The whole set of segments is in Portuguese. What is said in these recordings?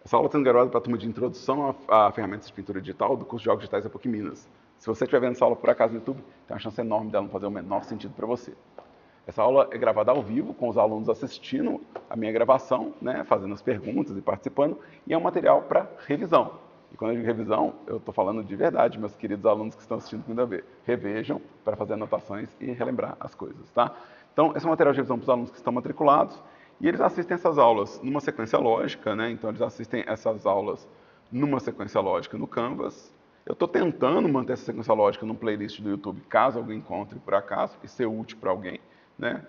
Essa aula está sendo gravada para a turma de introdução a ferramentas de pintura digital do curso de Jogos Digitais da PUC Minas. Se você estiver vendo essa aula por acaso no YouTube, tem uma chance enorme dela não fazer o menor sentido para você. Essa aula é gravada ao vivo, com os alunos assistindo a minha gravação, né, fazendo as perguntas e participando, e é um material para revisão. E quando eu digo revisão, eu estou falando de verdade, meus queridos alunos que estão assistindo comigo a ver. Revejam para fazer anotações e relembrar as coisas, tá? Então, esse é um material de revisão para os alunos que estão matriculados, e eles assistem essas aulas numa sequência lógica, né? Então, eles assistem essas aulas numa sequência lógica no Canvas. Eu estou tentando manter essa sequência lógica num playlist do YouTube, caso alguém encontre por acaso, e ser útil para alguém, né?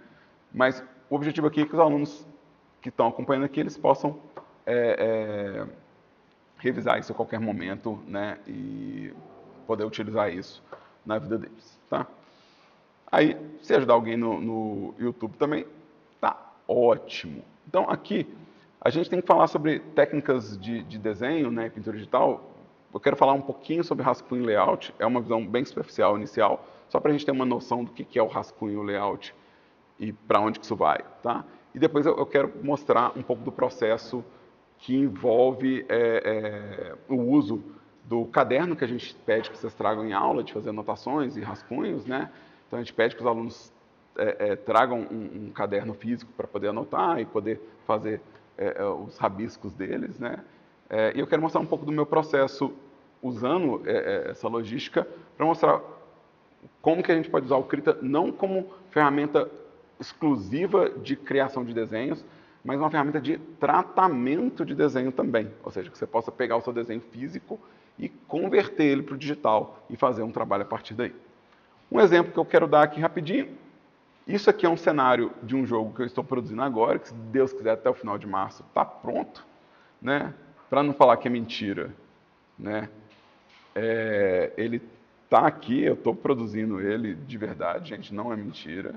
Mas o objetivo aqui é que os alunos que estão acompanhando aqui, eles possam revisar isso a qualquer momento, né? E poder utilizar isso na vida deles, tá? Aí, se ajudar alguém no YouTube também, tá ótimo. Então, aqui, a gente tem que falar sobre técnicas de desenho, né, pintura digital. Eu quero falar um pouquinho sobre rascunho e layout, é uma visão bem superficial, inicial, só para a gente ter uma noção do que é o rascunho e o layout e para onde que isso vai, tá? E depois eu quero mostrar um pouco do processo que envolve o uso do caderno que a gente pede que vocês tragam em aula, de fazer anotações e rascunhos, né? Então a gente pede que os alunos tragam um caderno físico para poder anotar e poder fazer os rabiscos deles, né? E eu quero mostrar um pouco do meu processo usando essa logística para mostrar como que a gente pode usar o Krita não como ferramenta exclusiva de criação de desenhos, mas uma ferramenta de tratamento de desenho também. Ou seja, que você possa pegar o seu desenho físico e converter ele para o digital e fazer um trabalho a partir daí. Um exemplo que eu quero dar aqui rapidinho. Isso aqui é um cenário de um jogo que eu estou produzindo agora, que se Deus quiser até o final de março está pronto, né? Para não falar que é mentira, né? Ele está aqui, eu estou produzindo ele de verdade, gente, não é mentira.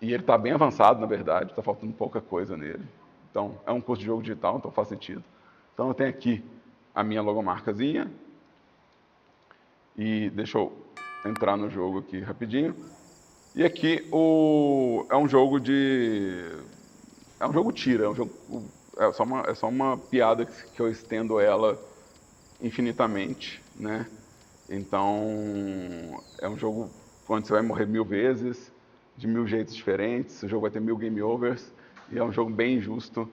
E ele está bem avançado, na verdade, está faltando pouca coisa nele. Então, é um curso de jogo digital, então faz sentido. Então, eu tenho aqui a minha logomarcazinha. E deixa eu entrar no jogo aqui rapidinho. E aqui é um jogo de... É um jogo tira, é um jogo... É só uma piada que eu estendo ela infinitamente, né? Então, é um jogo onde você vai morrer 1000 vezes, de 1000 jeitos diferentes, o jogo vai ter 1000 game overs, e é um jogo bem injusto.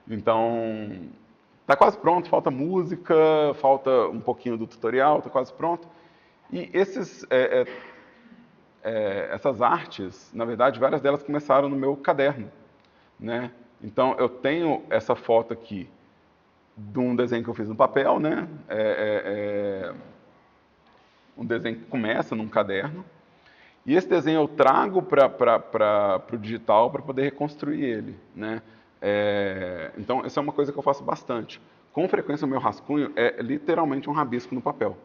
Então, tá quase pronto, falta música, falta um pouquinho do tutorial, tá quase pronto. E essas artes, na verdade, várias delas começaram no meu caderno, né? Então, eu tenho essa foto aqui de um desenho que eu fiz no papel, né? Um desenho que começa num caderno. E esse desenho eu trago para o digital para poder reconstruir ele, né? Então, essa é uma coisa que eu faço bastante. Com frequência, o meu rascunho é literalmente um rabisco no papel.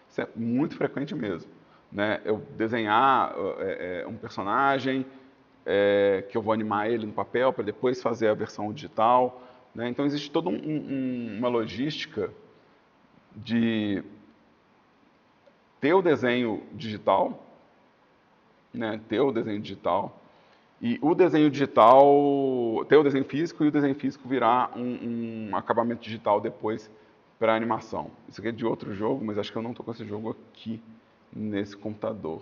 Isso é muito frequente mesmo, né? Eu desenhar um personagem, que eu vou animar ele no papel para depois fazer a versão digital, né? Então, existe toda uma logística de ter o desenho digital, né? Ter o desenho digital, e o desenho digital, ter o desenho físico e o desenho físico virar um acabamento digital depois para animação. Isso aqui é de outro jogo, mas acho que eu não estou com esse jogo aqui nesse computador.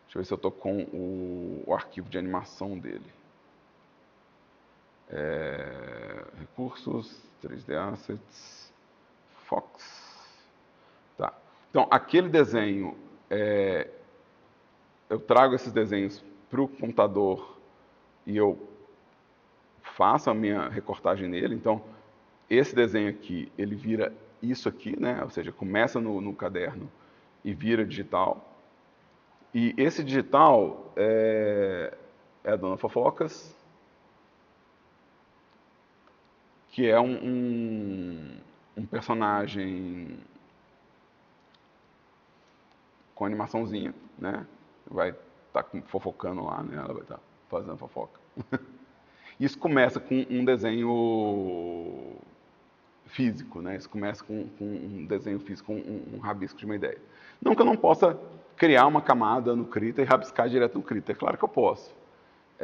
Deixa eu ver se eu estou com o arquivo de animação dele. Recursos, 3D Assets, Fox. Tá. Então, aquele desenho, eu trago esses desenhos para o computador e eu faço a minha recortagem nele. Então, esse desenho aqui, ele vira isso aqui, né? Ou seja, começa no caderno e vira digital. E esse digital é a Dona Fofocas, que é um personagem com animaçãozinha, né? Vai estar fofocando lá, né? Ela vai estar fazendo fofoca. Isso começa com um desenho físico, né? Isso começa com um desenho físico, um rabisco de uma ideia. Não que eu não possa criar uma camada no Krita e rabiscar direto no Krita, é claro que eu posso.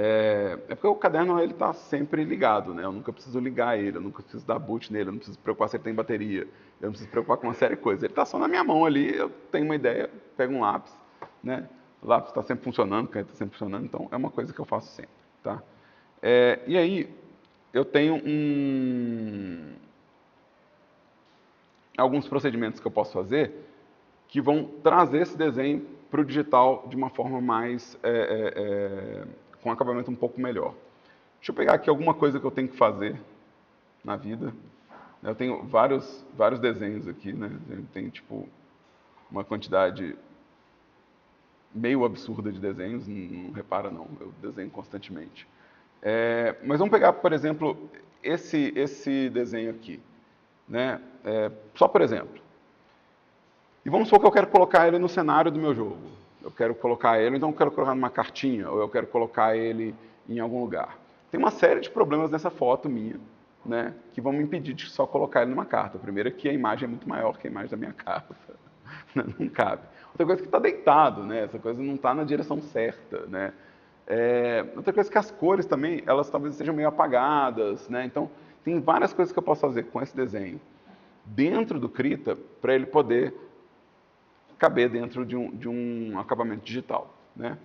É porque o caderno ele está sempre ligado, né? Eu nunca preciso ligar ele, eu nunca preciso dar boot nele, eu não preciso me preocupar se ele tem bateria, eu não preciso me preocupar com uma série de coisas. Ele está só na minha mão ali, eu tenho uma ideia, pego um lápis, né? O lápis está sempre funcionando, a caneta está sempre funcionando, então é uma coisa que eu faço sempre, tá? E aí, eu tenho alguns procedimentos que eu posso fazer que vão trazer esse desenho para o digital de uma forma mais com um acabamento um pouco melhor. Deixa eu pegar aqui alguma coisa que eu tenho que fazer na vida. Eu tenho vários desenhos aqui, né? Eu tenho tipo uma quantidade meio absurda de desenhos, não repara não, eu desenho constantemente. Mas vamos pegar, por exemplo, esse desenho aqui, né? Só por exemplo. E vamos supor que eu quero colocar ele no cenário do meu jogo. Eu quero colocar ele, então eu quero colocar numa cartinha, ou eu quero colocar ele em algum lugar. Tem uma série de problemas nessa foto minha, né, que vão me impedir de só colocar ele numa carta. O primeiro é que a imagem é muito maior que a imagem da minha carta. Não cabe. Outra coisa é que está deitado, né? Essa coisa não está na direção certa, né? Outra coisa é que as cores também, elas talvez sejam meio apagadas, né? Então, tem várias coisas que eu posso fazer com esse desenho dentro do Krita para ele poder caber dentro de um acabamento digital, né?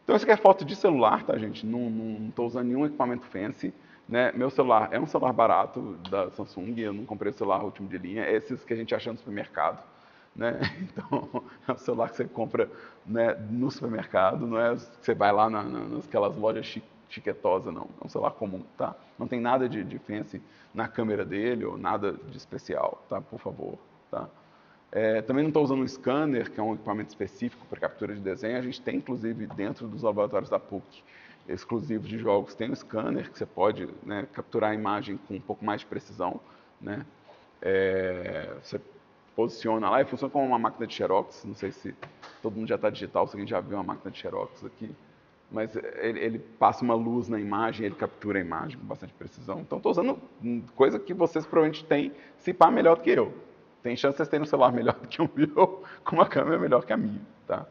Então, essa aqui é foto de celular, tá, gente? Não estou usando nenhum equipamento fancy, né? Meu celular é um celular barato da Samsung, eu não comprei o celular último de linha, é esses que a gente acha no supermercado, né? Então, é um celular que você compra, né, no supermercado, não é que você vai lá naquelas lojas chiquetosas, não. É um celular comum, tá? Não tem nada de fancy na câmera dele ou nada de especial, tá? Por favor, tá? Também não estou usando um scanner, que é um equipamento específico para captura de desenho. A gente tem, inclusive, dentro dos laboratórios da PUC, exclusivos de jogos, tem um scanner que você pode, né, capturar a imagem com um pouco mais de precisão, né? Você posiciona lá e funciona como uma máquina de Xerox. Não sei se todo mundo já está digital, se alguém já viu uma máquina de Xerox aqui. Mas ele passa uma luz na imagem, ele captura a imagem com bastante precisão. Então, estou usando coisa que vocês provavelmente têm, se pá, melhor do que eu. Tem chance de vocês terem um celular melhor do que o meu, com uma câmera melhor que a minha, tá?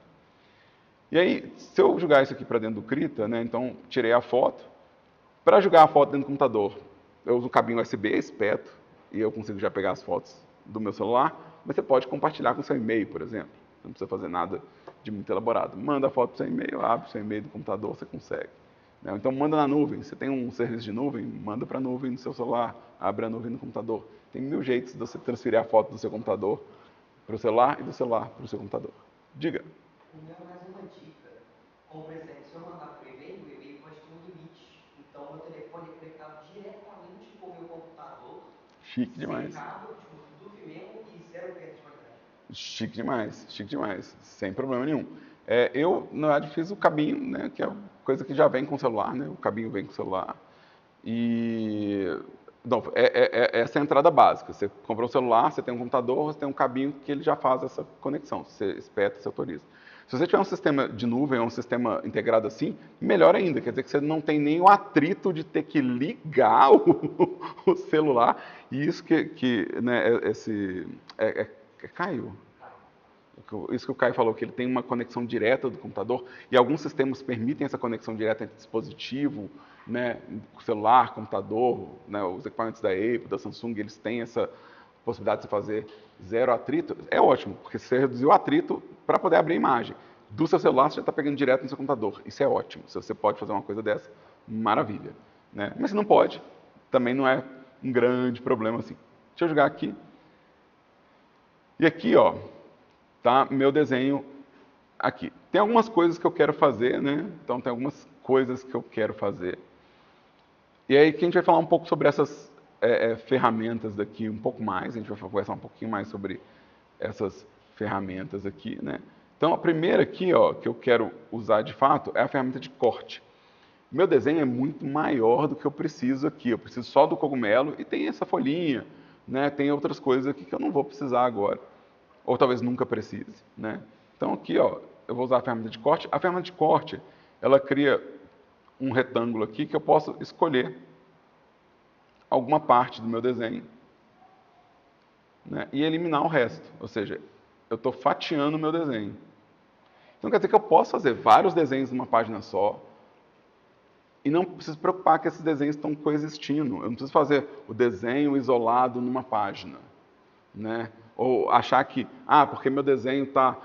E aí, se eu jogar isso aqui para dentro do Krita, né, então tirei a foto. Para jogar a foto dentro do computador, eu uso o cabinho USB, espeto, e eu consigo já pegar as fotos do meu celular, mas você pode compartilhar com seu e-mail, por exemplo. Você não precisa fazer nada de muito elaborado. Manda a foto para o seu e-mail, abre o seu e-mail do computador, você consegue. Então manda na nuvem. Você tem um serviço de nuvem, manda para a nuvem no seu celular, abre a nuvem no computador. Tem 1000 jeitos de você transferir a foto do seu computador para o celular e do celular para o seu computador. Diga. O meu é mais uma dica. Como, por exemplo, se eu mandar por e-mail, o e-mail pode ter um limite. Então, meu telefone é conectado diretamente com o meu computador. Chique demais. Sem cabo, tipo, Bluetooth mesmo e 0 perto de qualidade. Chique demais, sem problema nenhum. Eu, na verdade, fiz o cabinho, né, que é coisa que já vem com o celular, né, o cabinho vem com o celular. E não, essa é a entrada básica. Você comprou um celular, você tem um computador, você tem um cabinho que ele já faz essa conexão. Você espeta, você autoriza. Se você tiver um sistema de nuvem ou um sistema integrado assim, melhor ainda. Quer dizer que você não tem nem o atrito de ter que ligar o celular. E isso né, Caio? Isso que o Caio falou, que ele tem uma conexão direta do computador, e alguns sistemas permitem essa conexão direta entre dispositivo, né, celular, computador, né, os equipamentos da Apple, da Samsung, eles têm essa possibilidade de você fazer zero atrito. É ótimo, porque você reduziu o atrito para poder abrir a imagem. Do seu celular, você já está pegando direto no seu computador. Isso é ótimo. Se você pode fazer uma coisa dessa, maravilha. Né? Mas se não pode, também não é um grande problema assim. Deixa eu jogar aqui. E aqui, ó, tá meu desenho aqui. Tem algumas coisas que eu quero fazer, né? Então tem algumas coisas que eu quero fazer. E aí que a gente vai falar um pouco sobre essas ferramentas daqui um pouco mais. A gente vai conversar um pouquinho mais sobre essas ferramentas aqui, né? Então a primeira aqui, ó, que eu quero usar de fato é a ferramenta de corte. Meu desenho é muito maior do que eu preciso aqui. Eu preciso só do cogumelo e tem essa folhinha, né? Tem outras coisas aqui que eu não vou precisar agora. Ou talvez nunca precise, né? Então aqui, ó, eu vou usar a ferramenta de corte. A ferramenta de corte, ela cria um retângulo aqui que eu posso escolher alguma parte do meu desenho, né, e eliminar o resto. Ou seja, eu estou fatiando o meu desenho. Então quer dizer que eu posso fazer vários desenhos numa página só, E não preciso se preocupar que esses desenhos estão coexistindo. Eu não preciso fazer o desenho isolado numa página, né? Ou achar que, porque meu desenho está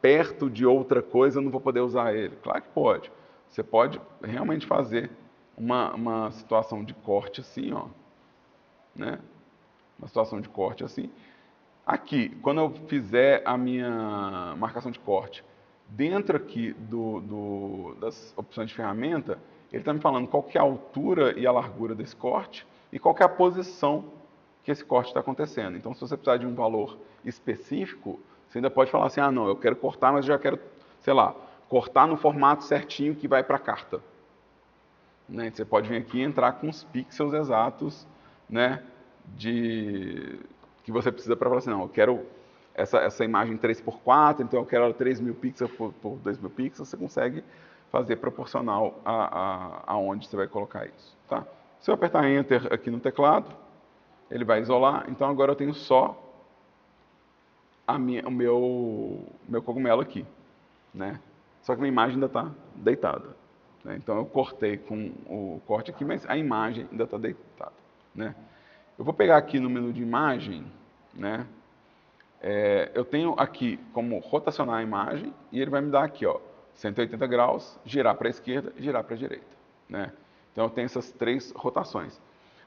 perto de outra coisa, eu não vou poder usar ele. Claro que pode. Você pode realmente fazer uma situação de corte assim, ó, né? Uma situação de corte assim. Aqui, quando eu fizer a minha marcação de corte, dentro aqui das opções de ferramenta, ele está me falando qual que é a altura e a largura desse corte e qual que é a posição que esse corte está acontecendo. Então, se você precisar de um valor específico, você ainda pode falar assim, não, eu quero cortar, mas eu já quero, sei lá, cortar no formato certinho que vai para a carta. Né? Você pode vir aqui e entrar com os pixels exatos, né, que você precisa para falar assim, não, eu quero essa imagem 3x4, então eu quero ela 3.000 pixels por 2.000 pixels, você consegue fazer proporcional a onde você vai colocar isso. Tá? Se eu apertar Enter aqui no teclado, ele vai isolar, então agora eu tenho só o meu cogumelo aqui. Né? Só que a minha imagem ainda está deitada. Né? Então eu cortei com o corte aqui, mas a imagem ainda está deitada. Né? Eu vou pegar aqui no menu de imagem, né? Eu tenho aqui como rotacionar a imagem e ele vai me dar aqui, ó, 180 graus, girar para a esquerda e girar para a direita. Né? Então eu tenho essas 3 rotações.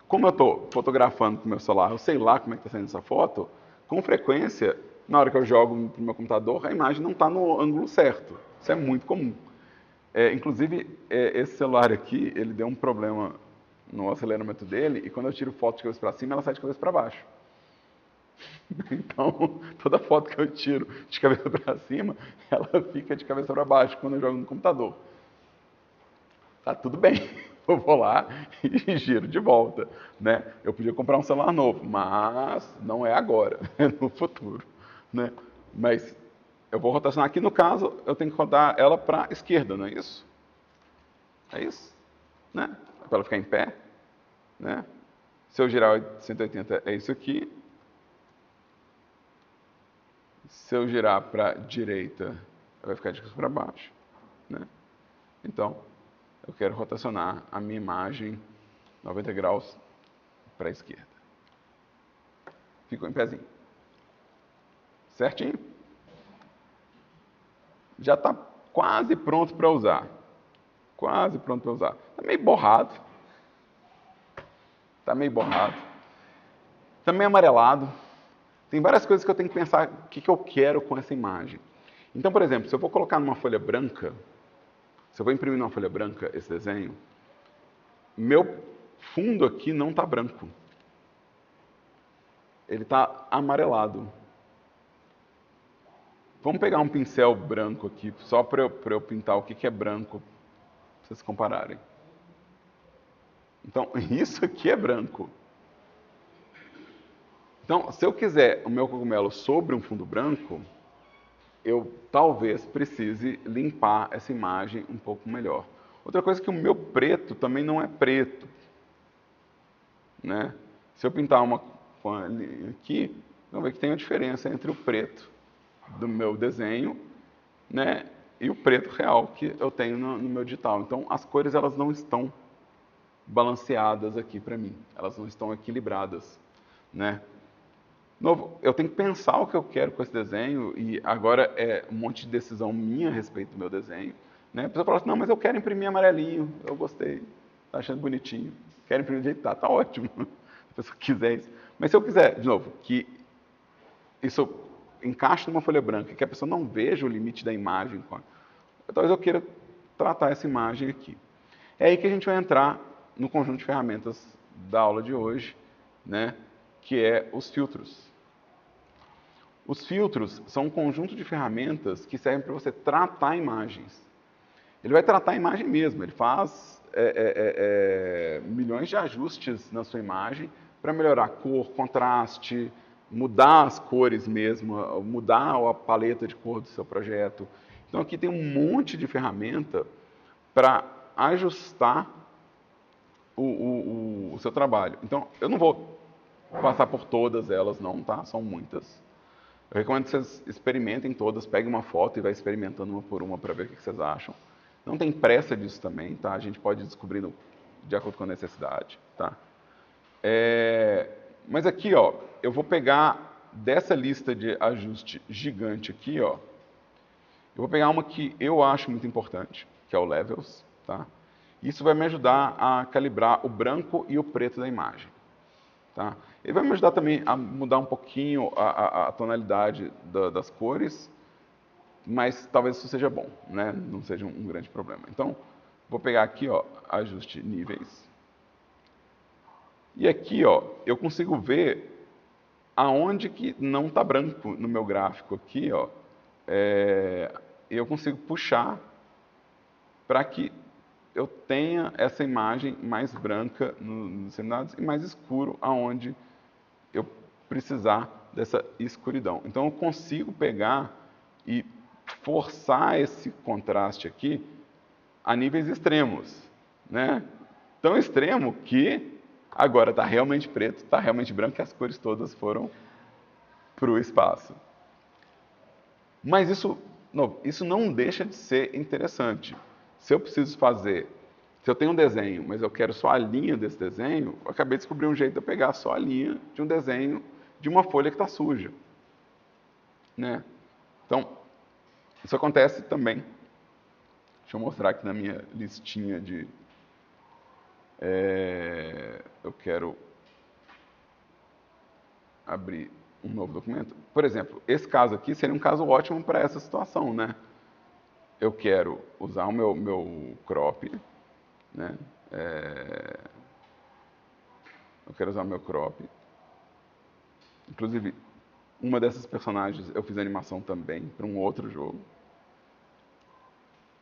Como eu estou fotografando com o meu celular, eu sei lá como é que está saindo essa foto, com frequência, na hora que eu jogo para o meu computador, a imagem não está no ângulo certo. Isso é muito comum. Inclusive, esse celular aqui, ele deu um problema no aceleramento dele, e quando eu tiro foto de cabeça para cima, ela sai de cabeça para baixo. Então, toda foto que eu tiro de cabeça para cima, ela fica de cabeça para baixo quando eu jogo no computador. Tá tudo bem, eu vou lá e giro de volta. Né? Eu podia comprar um celular novo, mas não é agora, é no futuro. Né? Mas eu vou rotacionar aqui, no caso, eu tenho que rodar ela para a esquerda, não é isso? É isso? Né? Para ela ficar em pé. Né? Se eu girar 180, é isso aqui. Se eu girar para a direita, ela vai ficar de cabeça para baixo. Né? Então, eu quero rotacionar a minha imagem 90 graus para a esquerda. Ficou em pezinho. Certinho? Já está quase pronto para usar. Quase pronto para usar. Está meio borrado. Está meio borrado. Está meio amarelado. Tem várias coisas que eu tenho que pensar o que eu quero com essa imagem. Então, por exemplo, se eu vou colocar numa folha branca, se eu vou imprimir numa folha branca esse desenho, meu fundo aqui não está branco. Ele está amarelado. Vamos pegar um pincel branco aqui, só para eu pintar o que é branco, para vocês compararem. Então, isso aqui é branco. Então, se eu quiser o meu cogumelo sobre um fundo branco, eu talvez precise limpar essa imagem um pouco melhor. Outra coisa é que o meu preto também não é preto. Né? Se eu pintar uma aqui, vamos ver que tem uma diferença entre o preto do meu desenho, né, e o preto real que eu tenho no meu digital. Então, as cores elas não estão balanceadas aqui para mim. Elas não estão equilibradas. Né? Novo, eu tenho que pensar o que eu quero com esse desenho, e agora é um monte de decisão minha a respeito do meu desenho. Né? A pessoa fala assim, não, mas eu quero imprimir amarelinho, eu gostei, tá achando bonitinho, quero imprimir do jeito que tá ótimo, se a pessoa quiser isso. Mas se eu quiser, de novo, que isso encaixe numa folha branca, que a pessoa não veja o limite da imagem, talvez eu queira tratar essa imagem aqui. É aí que a gente vai entrar no conjunto de ferramentas da aula de hoje, né? Que é os filtros. Os filtros são um conjunto de ferramentas que servem para você tratar imagens. Ele vai tratar a imagem mesmo, ele faz milhões de ajustes na sua imagem para melhorar cor, contraste, mudar as cores mesmo, mudar a paleta de cor do seu projeto. Então aqui tem um monte de ferramenta para ajustar o seu trabalho. Então eu não vou passar por todas elas não, tá? São muitas. Eu recomendo que vocês experimentem todas, peguem uma foto e vai experimentando uma por uma para ver o que vocês acham. Não tem pressa disso também, tá? A gente pode ir descobrindo de acordo com a necessidade, tá? Mas aqui, ó, eu vou pegar dessa lista de ajuste gigante aqui, ó, eu vou pegar uma que eu acho muito importante, que é o Levels, tá? Isso vai me ajudar a calibrar o branco e o preto da imagem, tá? Ele vai me ajudar também a mudar um pouquinho a tonalidade das cores, mas talvez isso seja bom, né? Não seja um grande problema. Então, vou pegar aqui, ó, ajuste níveis. E aqui, ó, eu consigo ver aonde que não está branco no meu gráfico aqui, ó. Eu consigo puxar para que eu tenha essa imagem mais branca nos cenários e mais escuro aonde eu precisar dessa escuridão. Então eu consigo pegar e forçar esse contraste aqui a níveis extremos, né? Tão extremo que agora está realmente preto, está realmente branco e as cores todas foram para o espaço. Mas isso não deixa de ser interessante. Se eu preciso fazer, se eu tenho um desenho, mas eu quero só a linha desse desenho, eu acabei de descobrir um jeito de eu pegar só a linha de um desenho de uma folha que está suja, né? Então, isso acontece também. Deixa eu mostrar aqui na minha listinha de... eu quero abrir um novo documento. Por exemplo, esse caso aqui seria um caso ótimo para essa situação, né? Eu quero usar o meu crop, né? Eu quero usar o meu crop. Inclusive, uma dessas personagens eu fiz animação também para um outro jogo.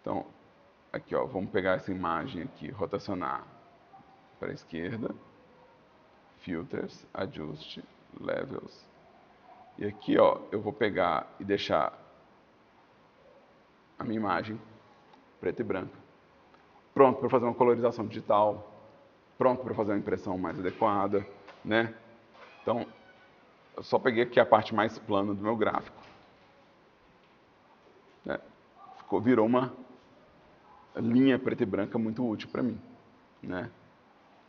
Então, aqui, ó, vamos pegar essa imagem aqui, rotacionar para a esquerda, filters, ajuste, levels. E aqui, ó, eu vou pegar e deixar a minha imagem preta e branca. Pronto para fazer uma colorização digital, pronto para fazer uma impressão mais adequada, né? Então, eu só peguei aqui a parte mais plana do meu gráfico. Né? Virou uma linha preta e branca muito útil para mim, né?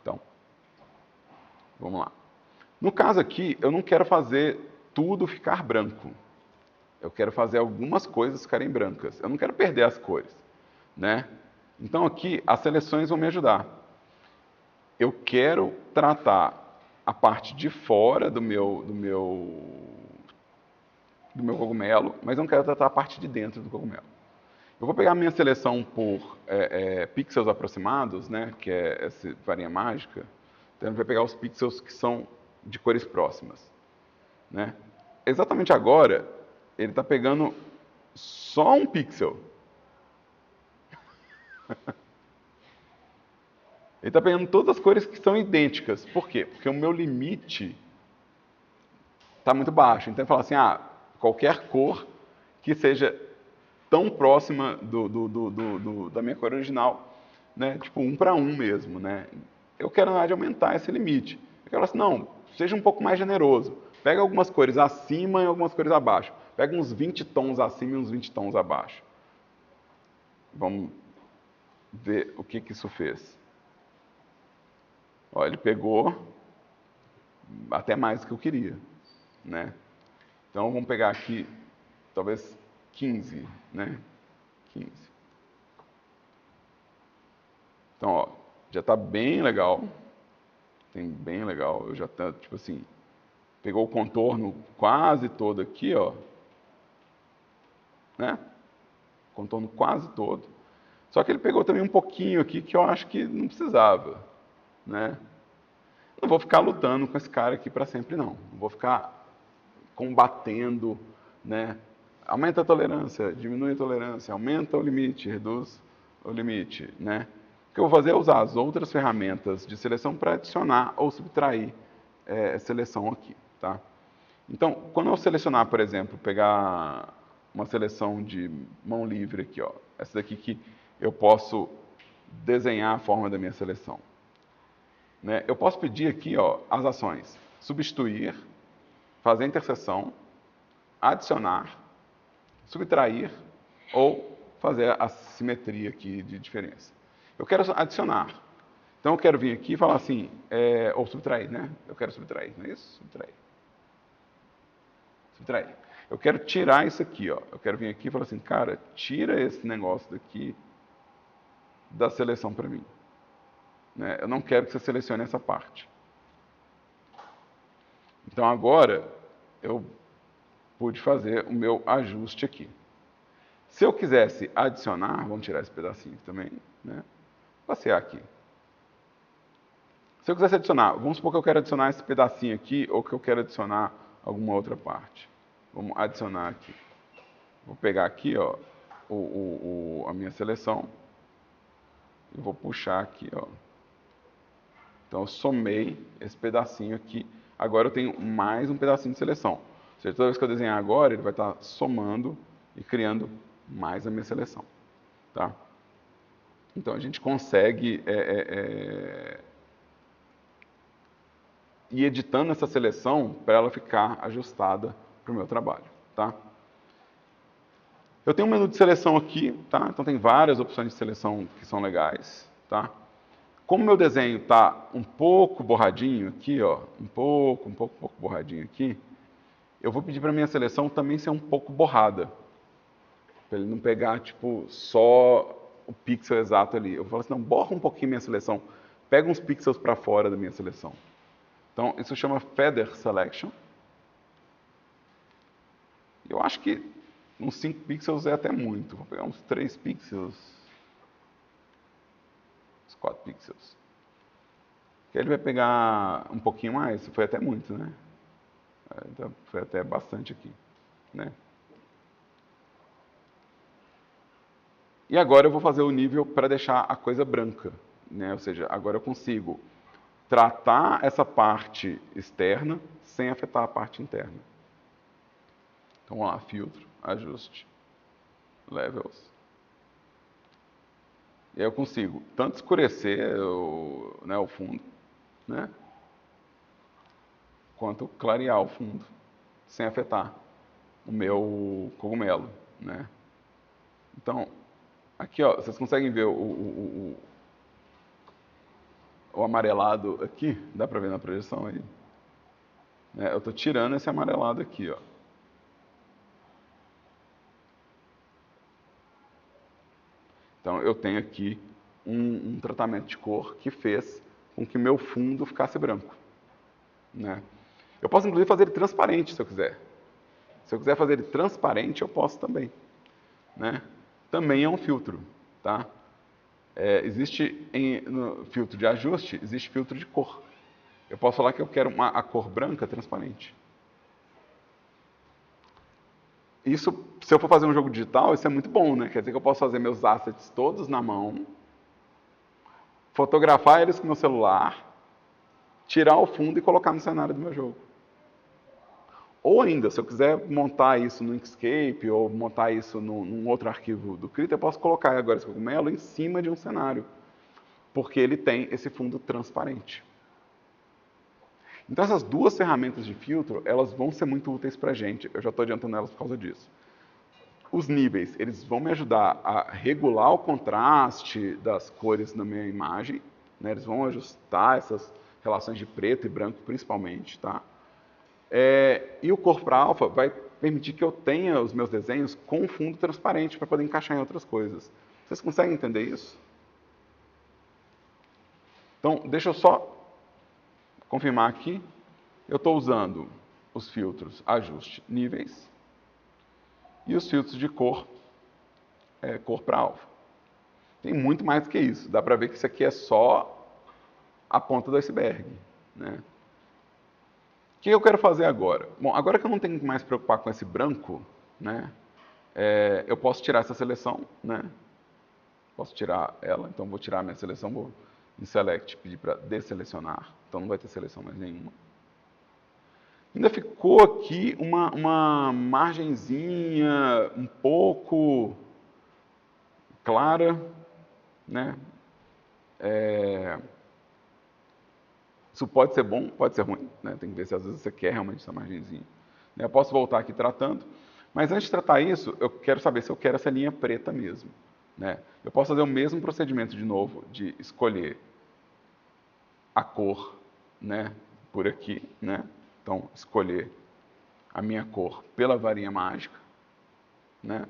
Então, vamos lá. No caso aqui, eu não quero fazer tudo ficar branco. Eu quero fazer algumas coisas ficarem brancas. Eu não quero perder as cores, né? Então aqui as seleções vão me ajudar. Eu quero tratar a parte de fora do meu cogumelo, mas não quero tratar a parte de dentro do cogumelo. Eu vou pegar a minha seleção por pixels aproximados, né, que é essa varinha mágica. Então, ele vai pegar os pixels que são de cores próximas. Né? Exatamente agora, ele está pegando só um pixel. Ele está pegando todas as cores que são idênticas. Por quê? Porque o meu limite está muito baixo. Então, ele fala assim, qualquer cor que seja tão próxima da minha cor original, né? Tipo 1 para 1 mesmo, né? Eu quero, na verdade, aumentar esse limite. Eu quero assim, não, seja um pouco mais generoso. Pega algumas cores acima e algumas cores abaixo. Pega uns 20 tons acima e uns 20 tons abaixo. Vamos ver o que isso fez. Ó, ele pegou até mais do que eu queria, né? Então vamos pegar aqui, talvez 15, né? 15. Então, ó, já está bem legal. Tem bem legal. Eu já tá, tipo assim, pegou o contorno quase todo aqui, ó. Né? Contorno quase todo. Só que ele pegou também um pouquinho aqui que eu acho que não precisava, né? Não vou ficar lutando com esse cara aqui para sempre, não. Não vou ficar combatendo, né? Aumenta a tolerância, diminui a tolerância, aumenta o limite, reduz o limite, né? O que eu vou fazer é usar as outras ferramentas de seleção para adicionar ou subtrair seleção aqui, tá? Então, quando eu selecionar, por exemplo, pegar uma seleção de mão livre aqui, ó, essa daqui que eu posso desenhar a forma da minha seleção. Né? Eu posso pedir aqui, ó, as ações: substituir, fazer interseção, adicionar, subtrair ou fazer a simetria aqui de diferença. Eu quero adicionar. Então eu quero vir aqui e falar assim, ou subtrair, né? Eu quero subtrair, não é isso? Subtrair. Subtrair. Eu quero tirar isso aqui, ó. Eu quero vir aqui e falar assim, cara, tira esse negócio daqui da seleção para mim. Né? Eu não quero que você selecione essa parte. Então agora eu pude fazer o meu ajuste aqui. Se eu quisesse adicionar, vamos tirar esse pedacinho aqui também, né? Passear aqui. Se eu quisesse adicionar, vamos supor que eu quero adicionar esse pedacinho aqui ou que eu quero adicionar alguma outra parte. Vamos adicionar aqui. Vou pegar aqui, ó, a minha seleção e vou puxar aqui, ó. Então eu somei esse pedacinho aqui. Agora eu tenho mais um pedacinho de seleção. Ou seja, toda vez que eu desenhar agora, ele vai estar somando e criando mais a minha seleção. Tá? Então a gente consegue ir editando essa seleção para ela ficar ajustada para o meu trabalho. Tá? Eu tenho um menu de seleção aqui, tá? Então tem várias opções de seleção que são legais. Tá? Como meu desenho está um pouco borradinho aqui, ó, um pouco borradinho aqui, eu vou pedir para minha seleção também ser um pouco borrada. Para ele não pegar, tipo, só o pixel exato ali. Eu falo assim, não, borra um pouquinho minha seleção. Pega uns pixels para fora da minha seleção. Então, isso chama Feather Selection. Eu acho que uns 5 pixels é até muito. Vou pegar uns 3 pixels. Uns 4 pixels. Que ele vai pegar um pouquinho mais. Foi até muito, né? Então, foi até bastante aqui, né? E agora eu vou fazer o nível para deixar a coisa branca, né? Ou seja, agora eu consigo tratar essa parte externa sem afetar a parte interna. Então vamos lá, filtro, ajuste, levels. E aí eu consigo tanto escurecer o fundo, né? Quanto clarear o fundo, sem afetar o meu cogumelo, né? Então, aqui, ó, vocês conseguem ver o amarelado aqui? Dá para ver na projeção aí? Eu estou tirando esse amarelado aqui, ó. Então, eu tenho aqui um tratamento de cor que fez com que meu fundo ficasse branco, né? Eu posso, inclusive, fazer ele transparente, se eu quiser. Se eu quiser fazer ele transparente, eu posso também, né? Também é um filtro, tá? Existe no filtro de ajuste, existe filtro de cor. Eu posso falar que eu quero a cor branca transparente. Isso, se eu for fazer um jogo digital, isso é muito bom, né? Quer dizer que eu posso fazer meus assets todos na mão, fotografar eles com meu celular, tirar o fundo e colocar no cenário do meu jogo. Ou ainda, se eu quiser montar isso no Inkscape ou montar isso num outro arquivo do Krita, eu posso colocar agora esse cogumelo em cima de um cenário, porque ele tem esse fundo transparente. Então essas duas ferramentas de filtro, elas vão ser muito úteis para a gente. Eu já estou adiantando elas por causa disso. Os níveis, eles vão me ajudar a regular o contraste das cores na minha imagem, né? Eles vão ajustar essas relações de preto e branco principalmente, tá? E o cor para alfa vai permitir que eu tenha os meus desenhos com fundo transparente para poder encaixar em outras coisas. Vocês conseguem entender isso? Então, deixa eu só confirmar aqui. Eu estou usando os filtros ajuste níveis e os filtros de cor, cor para alfa. Tem muito mais do que isso. Dá para ver que isso aqui é só a ponta do iceberg, né? O que eu quero fazer agora? Bom, agora que eu não tenho que mais preocupar com esse branco, né? Eu posso tirar essa seleção, né? Posso tirar ela, então vou tirar a minha seleção, vou em Select pedir para desselecionar, então não vai ter seleção mais nenhuma. Ainda ficou aqui uma margenzinha um pouco clara, né? Isso pode ser bom, pode ser ruim, né? Tem que ver se às vezes você quer realmente essa margenzinha. Eu posso voltar aqui tratando. Mas antes de tratar isso, eu quero saber se eu quero essa linha preta mesmo, né? Eu posso fazer o mesmo procedimento de novo, de escolher a cor, né, por aqui, né? Então, escolher a minha cor pela varinha mágica, né?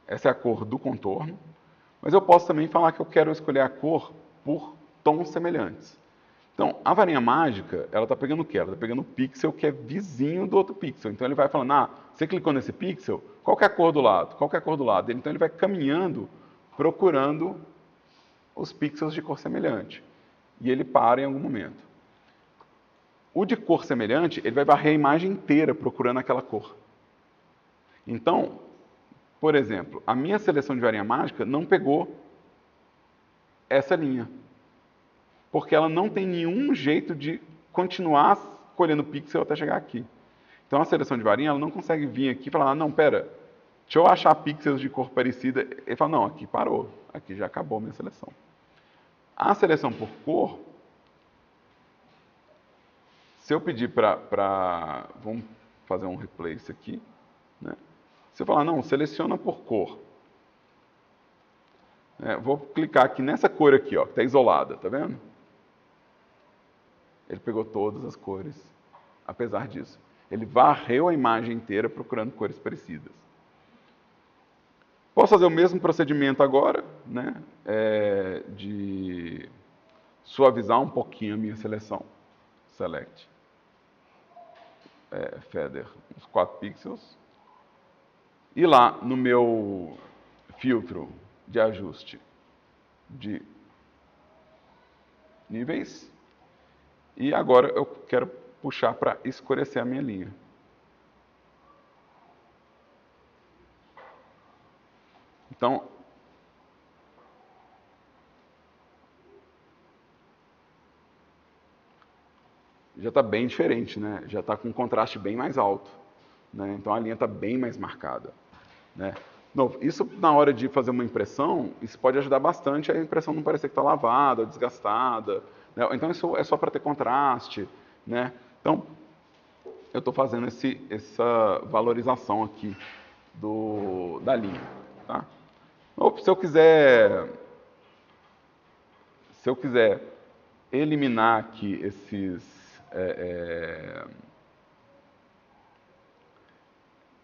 Essa é a cor do contorno. Mas eu posso também falar que eu quero escolher a cor por tons semelhantes. Então, a varinha mágica, ela está pegando o quê? Ela está pegando o pixel que é vizinho do outro pixel. Então, ele vai falando, você clicou nesse pixel, qual que é a cor do lado? Qual que é a cor do lado? Então, ele vai caminhando, procurando os pixels de cor semelhante. E ele para em algum momento. O de cor semelhante, ele vai varrer a imagem inteira procurando aquela cor. Então, por exemplo, a minha seleção de varinha mágica não pegou essa linha. Porque ela não tem nenhum jeito de continuar colhendo pixel até chegar aqui. Então a seleção de varinha ela não consegue vir aqui e falar, não, pera, deixa eu achar pixels de cor parecida. Ele fala, não, aqui parou, aqui já acabou a minha seleção. A seleção por cor, se eu pedir para vamos fazer um replace aqui, né? Se eu falar, não, seleciona por cor. Vou clicar aqui nessa cor aqui, ó, que está isolada, tá vendo? Ele pegou todas as cores, apesar disso. Ele varreu a imagem inteira procurando cores parecidas. Posso fazer o mesmo procedimento agora, né? De suavizar um pouquinho a minha seleção. Select. Feather, uns 4 pixels. E lá no meu filtro de ajuste de níveis. E agora eu quero puxar para escurecer a minha linha. Então, já está bem diferente, né? Já está com um contraste bem mais alto. Né? Então a linha está bem mais marcada. Né? Novo, isso na hora de fazer uma impressão, isso pode ajudar bastante a impressão não parecer que está lavada, desgastada. Né? Então isso é só para ter contraste. Né? Então eu estou fazendo essa valorização aqui da linha. Tá? Se eu quiser eliminar aqui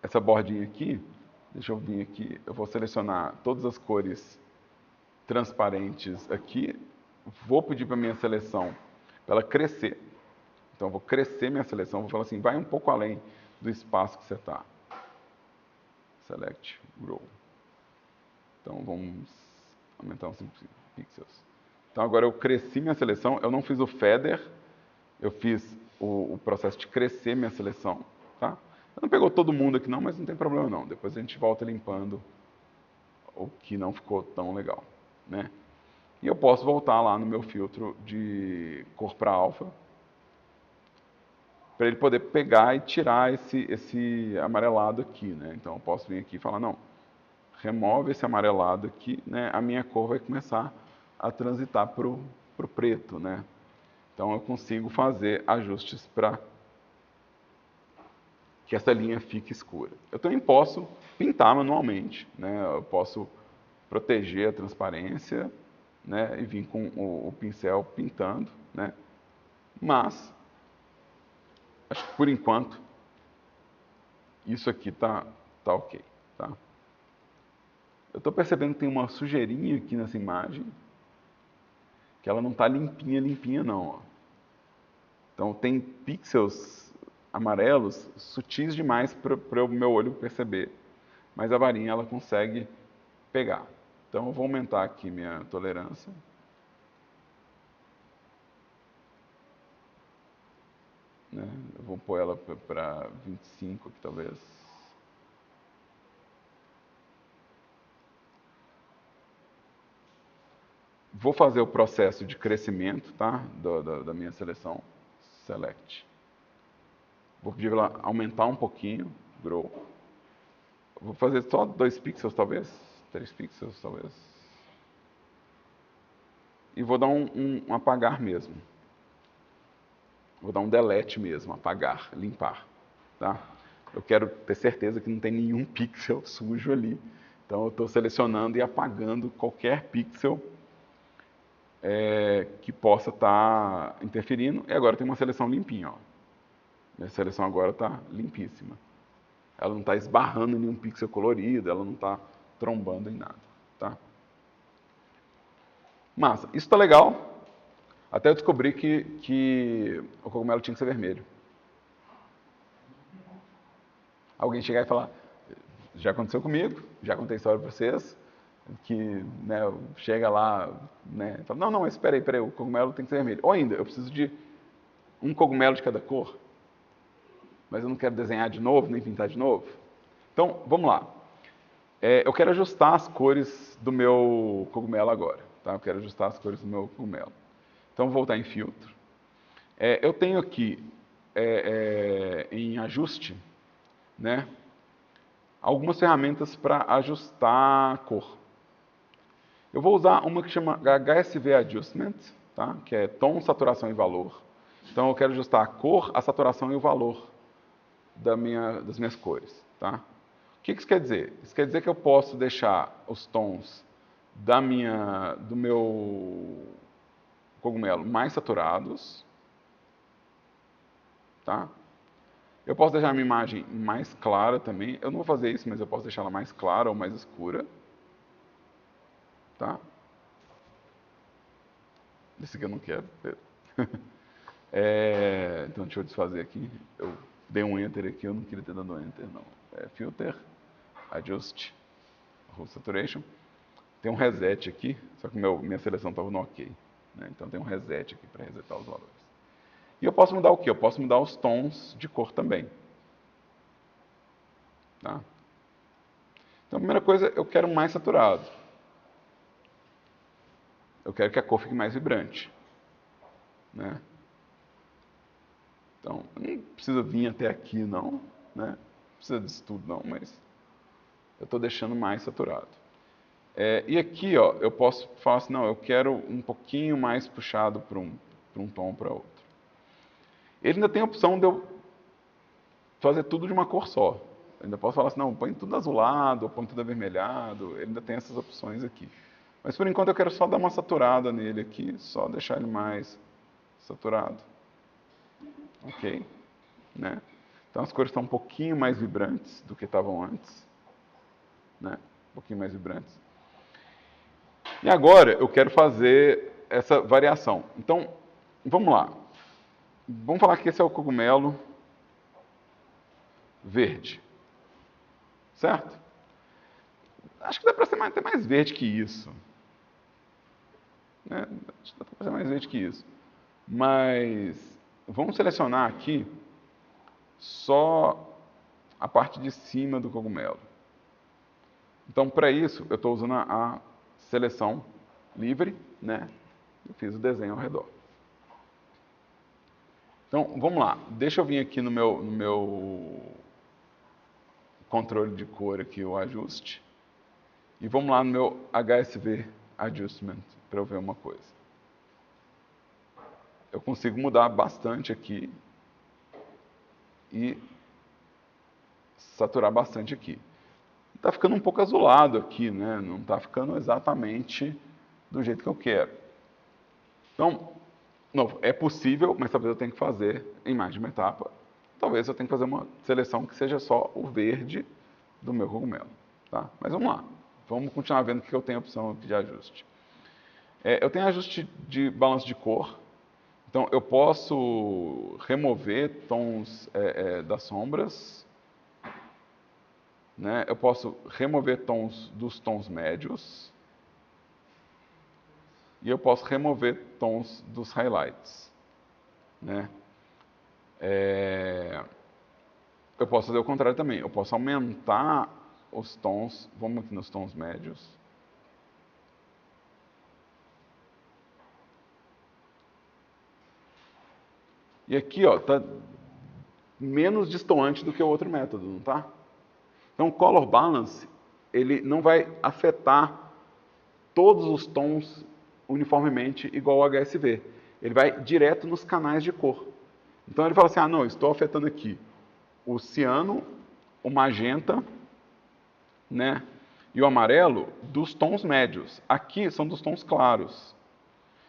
essa bordinha aqui, deixa eu vir aqui, eu vou selecionar todas as cores transparentes aqui, vou pedir para minha seleção para ela crescer. Então eu vou crescer minha seleção, vou falar assim, vai um pouco além do espaço que você está. Select, Grow. Então vamos aumentar uns 5 pixels. Então agora eu cresci minha seleção, eu não fiz o feather, eu fiz o processo de crescer minha seleção. Tá? Não pegou todo mundo aqui não, mas não tem problema não. Depois a gente volta limpando o que não ficou tão legal. Né? E eu posso voltar lá no meu filtro de cor para alfa, para ele poder pegar e tirar esse amarelado aqui. Né? Então eu posso vir aqui e falar, não, remove esse amarelado aqui, né? A minha cor vai começar a transitar para o preto. Né? Então eu consigo fazer ajustes para que essa linha fique escura. Eu também posso pintar manualmente, né? Eu posso proteger a transparência, né? E vir com o pincel pintando, né? Mas acho que por enquanto isso aqui tá ok, tá? Eu estou percebendo que tem uma sujeirinha aqui nessa imagem, que ela não está limpinha, limpinha não. Ó. Então tem pixels amarelos sutis demais para o meu olho perceber, mas a varinha ela consegue pegar. Então eu vou aumentar aqui minha tolerância. Né? Eu vou pôr ela para 25 aqui talvez. Vou fazer o processo de crescimento, tá? Da minha seleção. Select. Vou pedir para ela aumentar um pouquinho. Grow. Vou fazer só 2 pixels, talvez. 3 pixels, talvez. E vou dar um apagar mesmo. Vou dar um delete mesmo, apagar, limpar. Tá? eu quero ter certeza que não tem nenhum pixel sujo ali. Então eu estou selecionando e apagando qualquer pixel que possa estar interferindo. E agora tem uma seleção limpinha. Ó. Minha seleção agora está limpíssima. Ela não está esbarrando em nenhum pixel colorido, ela não está trombando em nada. Tá? Massa. Isso está legal. Até eu descobri que o cogumelo tinha que ser vermelho. Alguém chegar e falar, já aconteceu comigo, já contei a história para vocês, que né, chega lá, né, e fala, não, mas espera aí, o cogumelo tem que ser vermelho. Ou ainda, eu preciso de um cogumelo de cada cor, mas eu não quero desenhar de novo, nem pintar de novo. Então, vamos lá. Eu quero ajustar as cores do meu cogumelo agora. Tá? Eu quero ajustar as cores do meu cogumelo. Então, vou voltar em filtro. Eu tenho aqui, em ajuste, né, algumas ferramentas para ajustar a cor. Eu vou usar uma que chama HSV Adjustment, tá? Que é tom, saturação e valor. Então eu quero ajustar a cor, a saturação e o valor das minhas cores. Tá? O que isso quer dizer? Isso quer dizer que eu posso deixar os tons do meu cogumelo mais saturados. Tá? Eu posso deixar a minha imagem mais clara também. Eu não vou fazer isso, mas eu posso deixar ela mais clara ou mais escura. Tá? Esse aqui eu não quero. Então deixa eu desfazer aqui. Eu dei um Enter aqui, eu não queria ter dado Enter, não. Filter, Adjust, Hue Saturation. Tem um reset aqui, só que minha seleção estava no OK. Né? Então tem um reset aqui para resetar os valores. E eu posso mudar o quê? Eu posso mudar os tons de cor também. Tá? Então a primeira coisa, eu quero mais saturado. Eu quero que a cor fique mais vibrante. Né? Então, não precisa vir até aqui não, né? Não precisa disso tudo não, mas eu estou deixando mais saturado. E aqui, ó, eu posso falar assim, não, eu quero um pouquinho mais puxado para um tom ou para outro. Ele ainda tem a opção de eu fazer tudo de uma cor só. Eu ainda posso falar assim, não, põe tudo azulado, ou põe tudo avermelhado, ele ainda tem essas opções aqui. Mas por enquanto eu quero só dar uma saturada nele aqui, só deixar ele mais saturado. Ok? Né? Então as cores estão um pouquinho mais vibrantes do que estavam antes. Né? Um pouquinho mais vibrantes. E agora eu quero fazer essa variação. Então, vamos lá. Vamos falar que esse é o cogumelo verde. Certo? Acho que dá para ser até mais verde que isso. Né? Acho que dá para ser mais verde que isso. Mas vamos selecionar aqui só a parte de cima do cogumelo. Então, para isso, eu estou usando a seleção livre, né? Eu fiz o desenho ao redor. Então, vamos lá. Deixa eu vir aqui no meu controle de cor aqui, o ajuste. E vamos lá no meu HSV Adjustment, para eu ver uma coisa. Eu consigo mudar bastante aqui e saturar bastante aqui. Está ficando um pouco azulado aqui, né? Não está ficando exatamente do jeito que eu quero. Então, novo, é possível, mas talvez eu tenha que fazer em mais de uma etapa. Talvez eu tenha que fazer uma seleção que seja só o verde do meu cogumelo. Tá? Mas vamos lá. Vamos continuar vendo o que eu tenho opção aqui de ajuste. Eu tenho ajuste de balanço de cor. Então, eu posso remover tons das sombras. Né? Eu posso remover tons dos tons médios. E eu posso remover tons dos highlights. Né? Eu posso fazer o contrário também. Eu posso aumentar os tons. Vamos aqui nos tons médios. E aqui, ó, tá menos destoante do que o outro método, não tá? Então, o Color Balance, ele não vai afetar todos os tons uniformemente igual ao HSV. Ele vai direto nos canais de cor. Então, ele fala assim, não, estou afetando aqui o ciano o magenta, né, e o amarelo dos tons médios. Aqui são dos tons claros.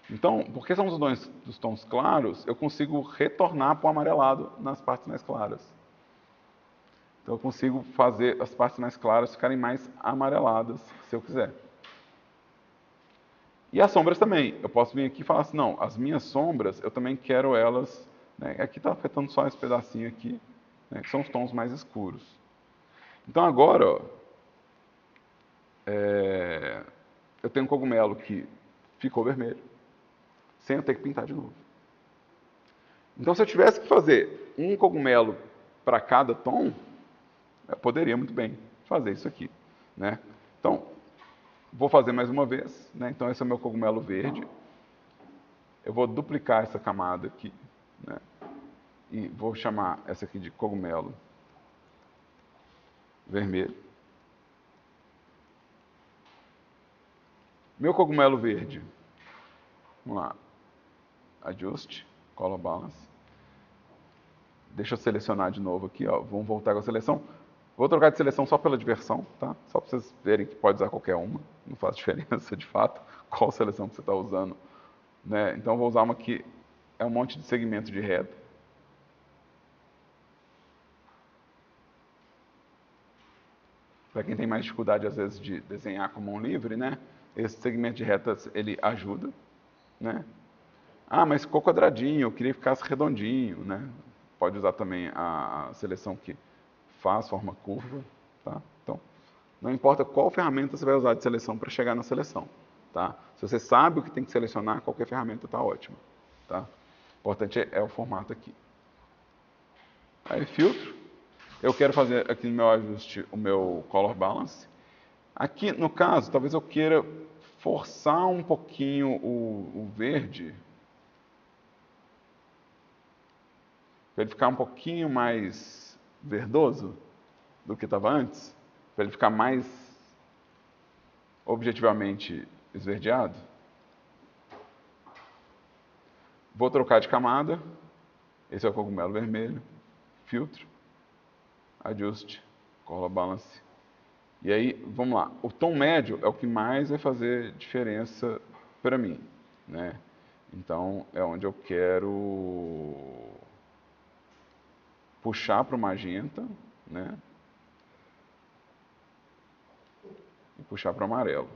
Então, porque são dos tons claros, eu consigo retornar para o amarelado nas partes mais claras. Então, eu consigo fazer as partes mais claras ficarem mais amareladas, se eu quiser. E as sombras também. Eu posso vir aqui e falar assim, não, as minhas sombras, eu também quero elas... Né, aqui está afetando só esse pedacinho aqui, né, que são os tons mais escuros. Então, agora, ó, eu tenho um cogumelo que ficou vermelho, sem eu ter que pintar de novo. Então, se eu tivesse que fazer um cogumelo para cada tom, eu poderia muito bem fazer isso aqui, né? Então, vou fazer mais uma vez, né? Então, esse é o meu cogumelo verde. Eu vou duplicar essa camada aqui, né? E vou chamar essa aqui de cogumelo vermelho. Meu cogumelo verde, vamos lá, ajuste, color balance. Deixa eu selecionar de novo aqui, ó. Vamos voltar com a seleção. Vou trocar de seleção só pela diversão, tá? Só para vocês verem que pode usar qualquer uma. Não faz diferença, de fato, qual seleção que você está usando, né? Então, eu vou usar uma que é um monte de segmento de reta. Para quem tem mais dificuldade, às vezes, de desenhar com mão livre, né? Esse segmento de retas, ele ajuda, né? Ah, mas ficou quadradinho, eu queria que ficasse redondinho, né? Pode usar também a seleção que faz forma curva, tá? Então, não importa qual ferramenta você vai usar de seleção para chegar na seleção, tá? Se você sabe o que tem que selecionar, qualquer ferramenta está ótima, tá? O importante é o formato aqui. Aí, filtro. Eu quero fazer aqui no meu ajuste o meu color balance. Aqui, no caso, talvez eu queira forçar um pouquinho o verde, para ele ficar um pouquinho mais verdoso do que estava antes, para ele ficar mais objetivamente esverdeado. Vou trocar de camada. Esse é o cogumelo vermelho. Filtro. Ajuste. Color balance. E aí, vamos lá. O tom médio é o que mais vai fazer diferença para mim, né? Então, é onde eu quero puxar para o magenta, né? E puxar para o amarelo.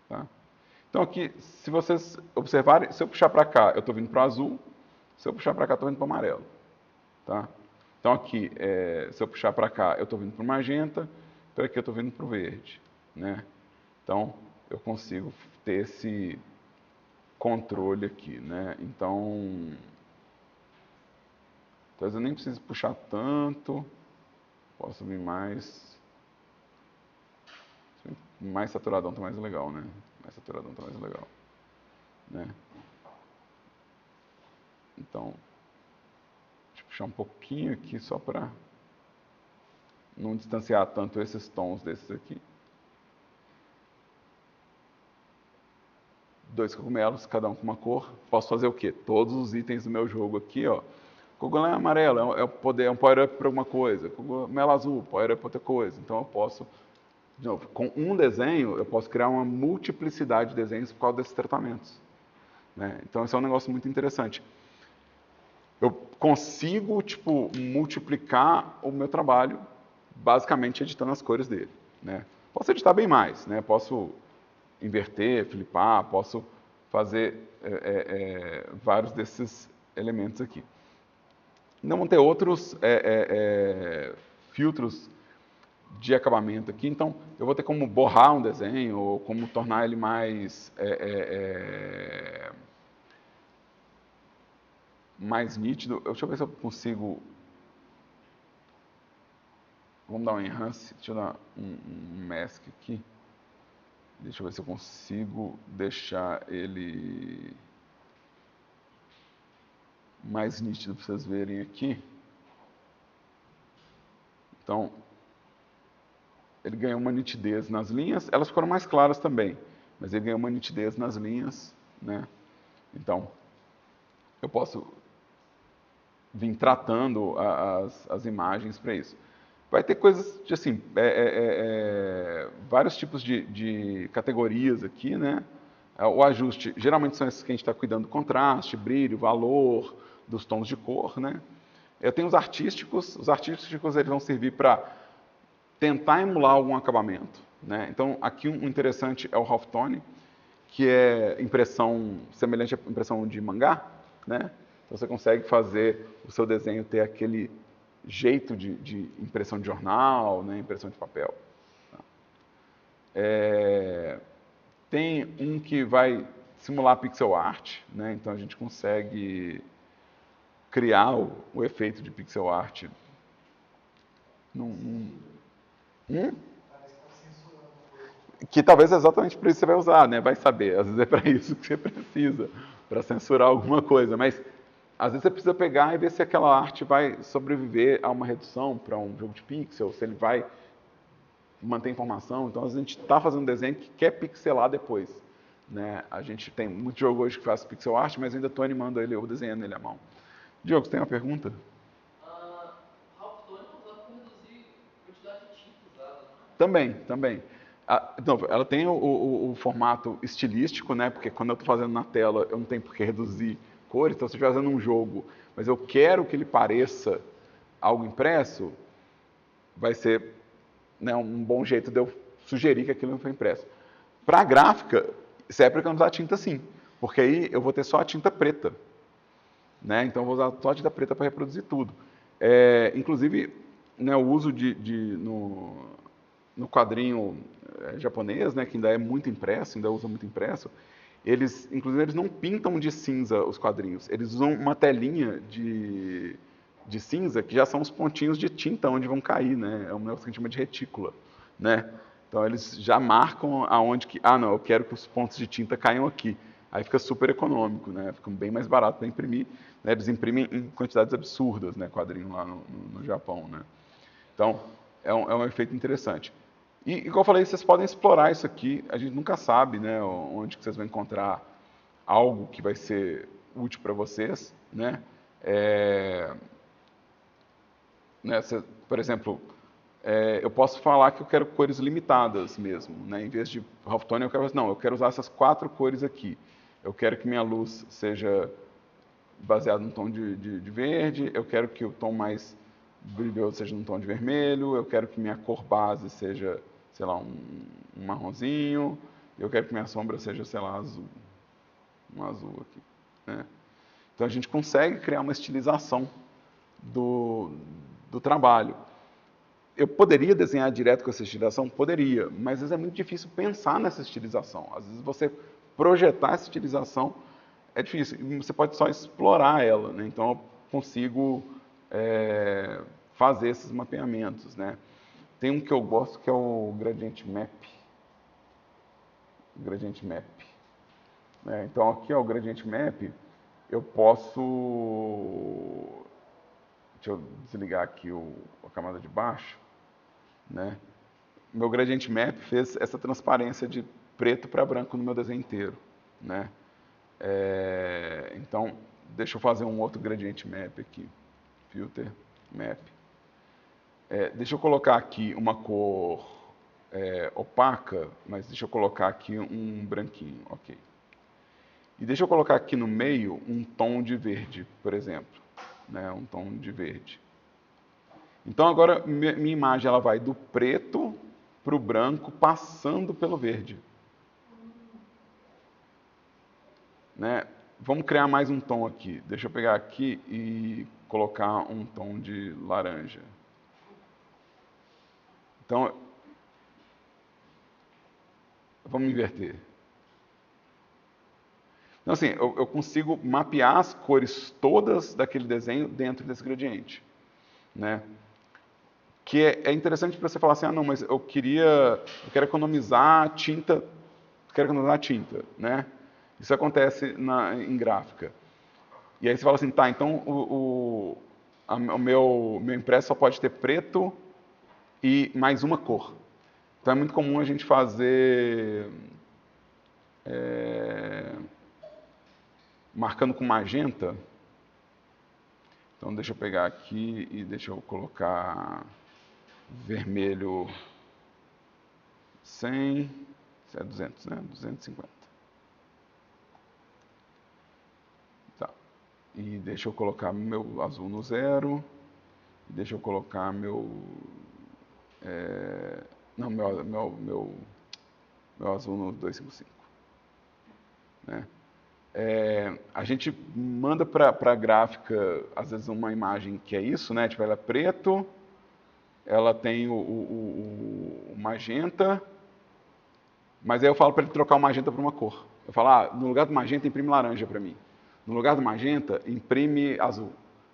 Tá? Então, aqui, se vocês observarem, se eu puxar para cá, eu estou vindo para o azul. Se eu puxar para cá, estou vindo para o amarelo. Tá? Então, aqui, se eu puxar para cá, eu estou vindo para o magenta. Para aqui, eu estou vindo para o verde. Né? Então, eu consigo ter esse controle aqui. Né? Então, talvez eu nem precise puxar tanto. Posso vir mais. Mais saturadão está mais legal, né? Mais saturadão está mais legal. Né? Então, deixa eu puxar um pouquinho aqui só para não distanciar tanto esses tons desses aqui. 2 cogumelos, cada um com uma cor. Posso fazer o quê? Todos os itens do meu jogo aqui, ó. Cogumelo amarelo é um power-up para alguma coisa. Cogumelo azul, power-up para outra coisa. Então eu posso, de novo, com um desenho, eu posso criar uma multiplicidade de desenhos por causa desses tratamentos. Né? Então esse é um negócio muito interessante. Eu consigo, tipo, multiplicar o meu trabalho basicamente editando as cores dele. Né? Posso editar bem mais, né? Posso inverter, flipar, posso fazer vários desses elementos aqui. Então, vão ter outros filtros de acabamento aqui. Então, eu vou ter como borrar um desenho, ou como tornar ele mais, mais nítido. Deixa eu ver se eu consigo... Vamos dar um enhance, deixa eu dar um mask aqui. Deixa eu ver se eu consigo deixar ele mais nítido para vocês verem aqui. Então, ele ganhou uma nitidez nas linhas. Elas foram mais claras também, mas ele ganhou uma nitidez nas linhas, né? Então, eu posso vir tratando as imagens para isso. Vai ter coisas de assim, vários tipos de categorias aqui, né? O ajuste, geralmente são esses que a gente está cuidando do contraste, brilho, valor, dos tons de cor, né? Eu tenho os artísticos eles vão servir para tentar emular algum acabamento, né? Então aqui um interessante é o halftone, que é impressão semelhante à impressão de mangá, né? Então você consegue fazer o seu desenho ter aquele jeito de impressão de jornal, né? Impressão de papel. Tem um que vai simular pixel art, né? Então a gente consegue criar o efeito de pixel art num, que talvez é exatamente por isso que você vai usar, né? Vai saber, às vezes é para isso que você precisa, para censurar alguma coisa, mas às vezes você precisa pegar e ver se aquela arte vai sobreviver a uma redução para um jogo de pixel, se ele vai manter informação. Então a gente está fazendo um desenho que quer pixelar depois, né? A gente tem muito jogo hoje que faz pixel art, mas ainda estou animando ele, ou desenhando ele à mão. Diogo, você tem uma pergunta? Halftone é usado para reduzir a quantidade de tinta usada, não é? Também. Não, ela tem o formato estilístico, né? Porque quando eu estou fazendo na tela, eu não tenho por que reduzir cores. Então, se eu estiver fazendo um jogo, mas eu quero que ele pareça algo impresso, vai ser, né, um bom jeito de eu sugerir que aquilo não foi impresso. Para a gráfica, serve para economizar tinta sim, porque aí eu vou ter só a tinta preta, né? Então eu vou usar só a tinta preta para reproduzir tudo. Inclusive, né, o uso no quadrinho japonês, né, que ainda é muito impresso, ainda usa muito impresso, inclusive, eles não pintam de cinza os quadrinhos, eles usam uma telinha de cinza que já são os pontinhos de tinta onde vão cair, né? É um negócio que a gente chama de retícula, né? Então eles já marcam aonde que, não, eu quero que os pontos de tinta caiam aqui. Aí fica super econômico, né? Fica bem mais barato para imprimir. Né? Eles imprimem em quantidades absurdas, né? Quadrinho lá no Japão, né? Então é um efeito interessante. E, igual eu falei, vocês podem explorar isso aqui. A gente nunca sabe, né? Onde que vocês vão encontrar algo que vai ser útil para vocês, né? Por exemplo, eu posso falar que eu quero cores limitadas mesmo, né? Em vez de halftone, eu quero usar essas 4 cores aqui. Eu quero que minha luz seja baseada no tom de verde, eu quero que o tom mais brilhoso seja no tom de vermelho, eu quero que minha cor base seja, sei lá, um marronzinho, eu quero que minha sombra seja, sei lá, azul. Um azul aqui, né? Então a gente consegue criar uma estilização do trabalho. Eu poderia desenhar direto com essa estilização? Poderia, mas às vezes é muito difícil pensar nessa estilização. Às vezes você projetar essa estilização é difícil. Você pode só explorar ela, né? Então eu consigo fazer esses mapeamentos, né? Tem um que eu gosto que é o Gradient Map. Gradient Map. Então aqui, ó, o Gradient Map, eu posso... Deixa eu desligar aqui a camada de baixo, né? Meu Gradient Map fez essa transparência de preto para branco no meu desenho inteiro, né? Então, deixa eu fazer um outro Gradient Map aqui. Filter, Map. Deixa eu colocar aqui uma cor opaca, mas deixa eu colocar aqui um branquinho, ok. E deixa eu colocar aqui no meio um tom de verde, por exemplo, né? Um tom de verde. Então agora minha imagem ela vai do preto para o branco, passando pelo verde. Né? Vamos criar mais um tom aqui. Deixa eu pegar aqui e colocar um tom de laranja. Então, vamos inverter. Então, assim, eu consigo mapear as cores todas daquele desenho dentro desse gradiente, né? Que é interessante para você falar assim, não, mas eu quero economizar tinta, né? Isso acontece em gráfica. E aí você fala assim, tá, então o meu impresso só pode ter preto e mais uma cor. Então é muito comum a gente fazer marcando com magenta. Então deixa eu pegar aqui e deixa eu colocar vermelho 100, isso é 200, né? 250. Tá. E deixa eu colocar meu azul no 0. Deixa eu colocar meu... não, meu azul no 255. Né? A gente manda para a gráfica, às vezes, uma imagem que é isso, né? Tipo, ela é preto, ela tem o magenta, mas aí eu falo para ele trocar o magenta por uma cor. Eu falo, no lugar do magenta, imprime laranja para mim. No lugar do magenta, imprime azul.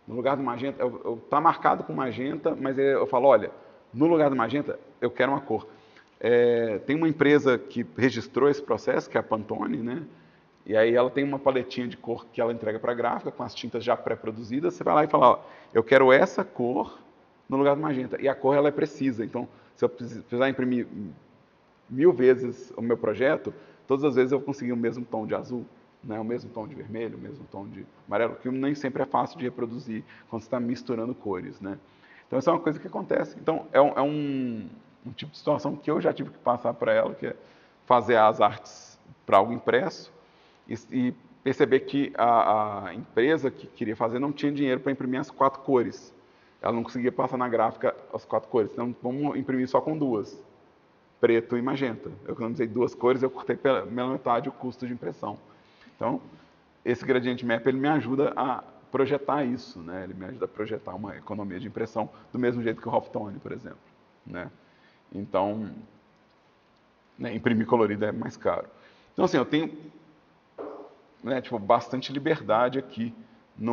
No lugar do magenta, tá marcado com magenta, mas aí eu falo, olha, no lugar do magenta, eu quero uma cor. Tem uma empresa que registrou esse processo, que é a Pantone, né? E aí ela tem uma paletinha de cor que ela entrega para a gráfica, com as tintas já pré-produzidas. Você vai lá e fala, eu quero essa cor no lugar do magenta. E a cor ela é precisa. Então, se eu precisar imprimir 1000 vezes o meu projeto, todas as vezes eu consegui o mesmo tom de azul, né? O mesmo tom de vermelho, o mesmo tom de amarelo, que nem sempre é fácil de reproduzir quando você está misturando cores, né? Então, essa é uma coisa que acontece. Então, é um tipo de situação que eu já tive que passar para ela, que é fazer as artes para algo impresso, e perceber que a empresa que queria fazer não tinha dinheiro para imprimir as 4 cores. Ela não conseguia passar na gráfica as 4 cores. Então, vamos imprimir só com 2, preto e magenta. Eu economizei 2 cores, eu cortei pela metade o custo de impressão. Então, esse Gradient Map ele me ajuda a projetar isso, né? Ele me ajuda a projetar uma economia de impressão do mesmo jeito que o Halftone, por exemplo, né? Então, né, imprimir colorido é mais caro. Então, assim, eu tenho, né, tipo, bastante liberdade aqui né,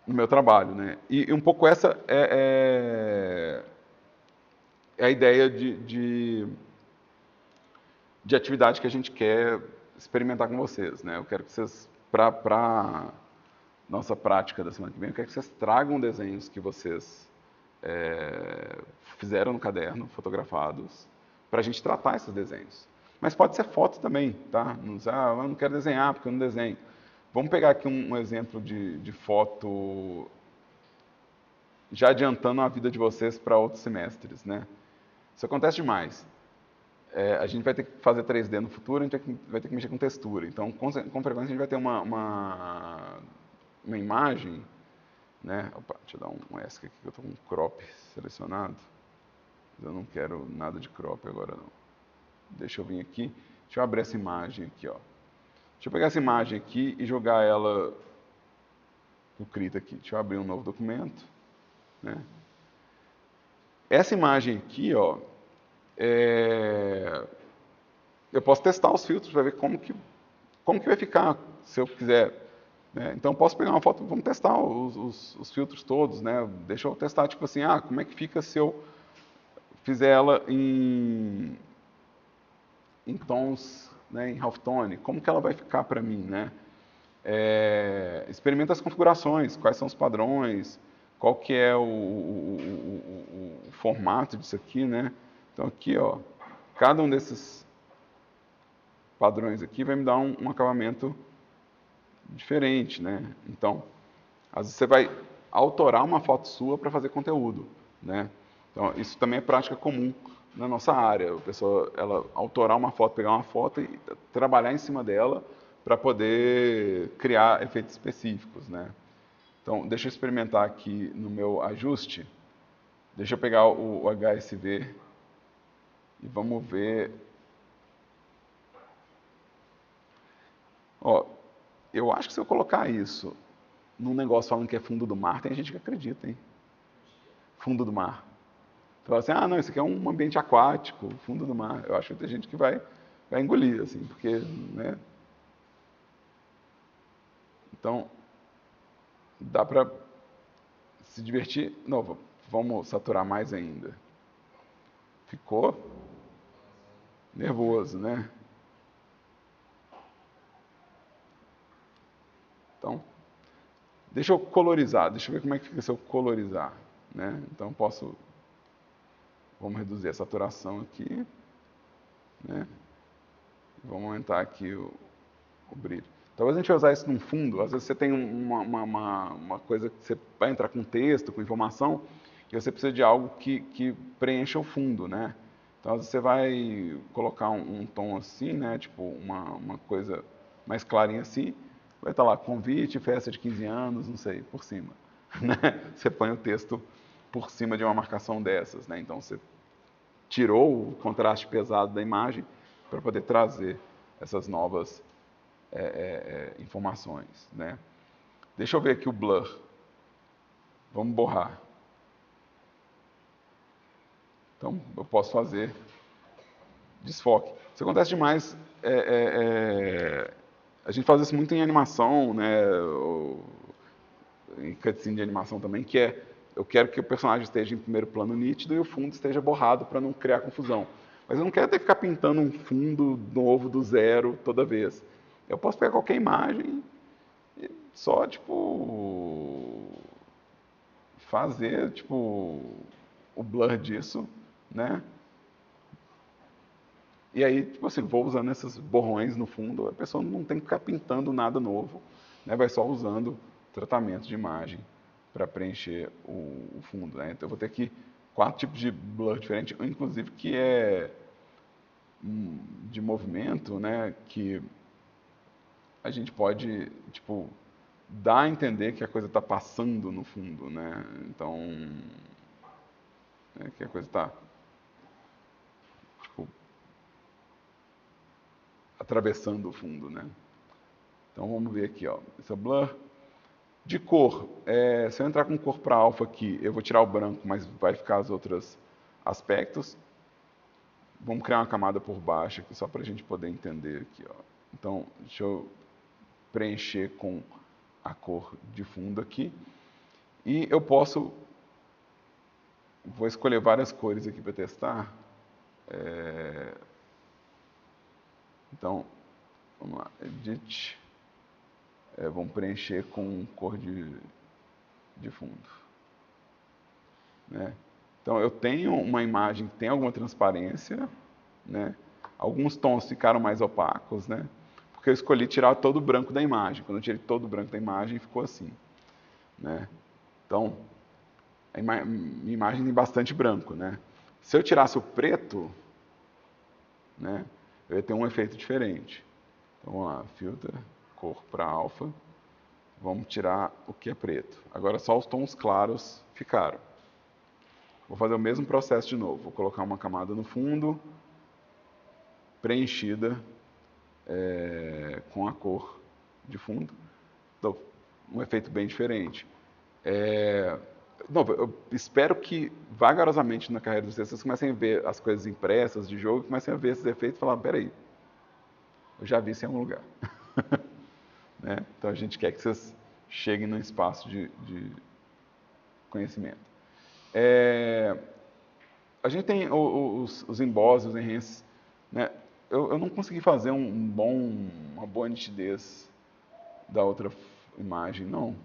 no meu trabalho, né? E um pouco essa é a ideia de atividade que a gente quer experimentar com vocês, né? Eu quero que vocês, para nossa prática da semana que vem, eu quero que vocês tragam desenhos que vocês fizeram no caderno, fotografados, para a gente tratar esses desenhos. Mas pode ser foto também, tá? Não dizer, eu não quero desenhar porque eu não desenho. Vamos pegar aqui um exemplo de foto, já adiantando a vida de vocês para outros semestres, né? Isso acontece demais. A gente vai ter que fazer 3D no futuro, a gente vai ter que mexer com textura. Então, com frequência, a gente vai ter uma imagem, né? Opa, deixa eu dar um ESC aqui, que eu estou com um crop selecionado. Mas eu não quero nada de crop agora, não. Deixa eu vir aqui. Deixa eu abrir essa imagem aqui, ó. Deixa eu pegar essa imagem aqui e jogar ela no Krita aqui. Deixa eu abrir um novo documento, né? Essa imagem aqui, ó, eu posso testar os filtros para ver como que vai ficar, se eu quiser. Né? Então, eu posso pegar uma foto, vamos testar os filtros todos, né? Deixa eu testar, tipo assim, como é que fica se eu fizer ela em tons, né, em halftone? Como que ela vai ficar para mim, né? Experimenta as configurações, quais são os padrões, qual que é o formato disso aqui, né? Então, aqui, ó, cada um desses padrões aqui vai me dar um acabamento diferente, né? Então, às vezes você vai autorar uma foto sua para fazer conteúdo, né? Então, isso também é prática comum na nossa área. A pessoa, ela autorar uma foto, pegar uma foto e trabalhar em cima dela para poder criar efeitos específicos, né? Então, deixa eu experimentar aqui no meu ajuste. Deixa eu pegar o HSV e vamos ver. Ó, eu acho que se eu colocar isso num negócio falando que é fundo do mar, tem gente que acredita, hein? Fundo do mar. Fala assim, não, isso aqui é um ambiente aquático, fundo do mar. Eu acho que tem gente que vai engolir, assim, porque, né? Então, dá pra se divertir. Não, vamos saturar mais ainda. Ficou nervoso, né? Então, deixa eu colorizar, deixa eu ver como é que fica se eu colorizar, né? Então, vamos reduzir a saturação aqui, né? Vamos aumentar aqui o brilho. Talvez a gente vai usar isso num fundo. Às vezes você tem uma coisa que você vai entrar com texto, com informação, e você precisa de algo que preencha o fundo, né? Então, às vezes você vai colocar um tom assim, né? Tipo, uma coisa mais clarinha assim. Vai estar lá, convite, festa de 15 anos, não sei, por cima. Né? Você põe o texto por cima de uma marcação dessas, né? Então, você tirou o contraste pesado da imagem para poder trazer essas novas informações, né? Deixa eu ver aqui o blur. Vamos borrar. Então, eu posso fazer desfoque. Isso acontece demais. A gente faz isso muito em animação, né? Em cutscene de animação também, que é eu quero que o personagem esteja em primeiro plano nítido e o fundo esteja borrado para não criar confusão. Mas eu não quero ter que ficar pintando um fundo novo do zero toda vez. Eu posso pegar qualquer imagem e só, tipo, fazer, tipo, o blur disso, né? E aí, tipo assim, vou usando esses borrões no fundo, a pessoa não tem que ficar pintando nada novo, né? Vai só usando tratamento de imagem para preencher o fundo, né? Então eu vou ter aqui 4 tipos de blur diferentes, inclusive que é de movimento, né? Que a gente pode, tipo, dar a entender que a coisa está passando no fundo, né? Então, que a coisa está, tipo, atravessando o fundo, né? Então vamos ver aqui, ó. Esse é o blur. De cor, se eu entrar com cor para alfa aqui, eu vou tirar o branco, mas vai ficar os outros aspectos. Vamos criar uma camada por baixo aqui, só para a gente poder entender aqui, ó. Então, deixa eu preencher com a cor de fundo aqui. E eu posso, vou escolher várias cores aqui para testar. Então, vamos lá, Edit. Vamos preencher com cor de fundo. Né? Então, eu tenho uma imagem que tem alguma transparência, né? Alguns tons ficaram mais opacos, né? Porque eu escolhi tirar todo o branco da imagem. Quando eu tirei todo o branco da imagem, ficou assim, né? Então, minha imagem tem bastante branco, né? Se eu tirasse o preto, né, eu ia ter um efeito diferente. Então, vamos lá, filter, cor para alfa. Vamos tirar o que é preto. Agora só os tons claros ficaram. Vou fazer o mesmo processo de novo. Vou colocar uma camada no fundo, preenchida com a cor de fundo. Então, um efeito bem diferente. Não, eu espero que vagarosamente na carreira de vocês comecem a ver as coisas impressas de jogo, comecem a ver esses efeitos e falar, peraí, eu já vi isso em algum lugar. Né? Então a gente quer que vocês cheguem num espaço de conhecimento. A gente tem os emboss, os enhances, né? Eu não consegui fazer uma boa nitidez da outra imagem, não.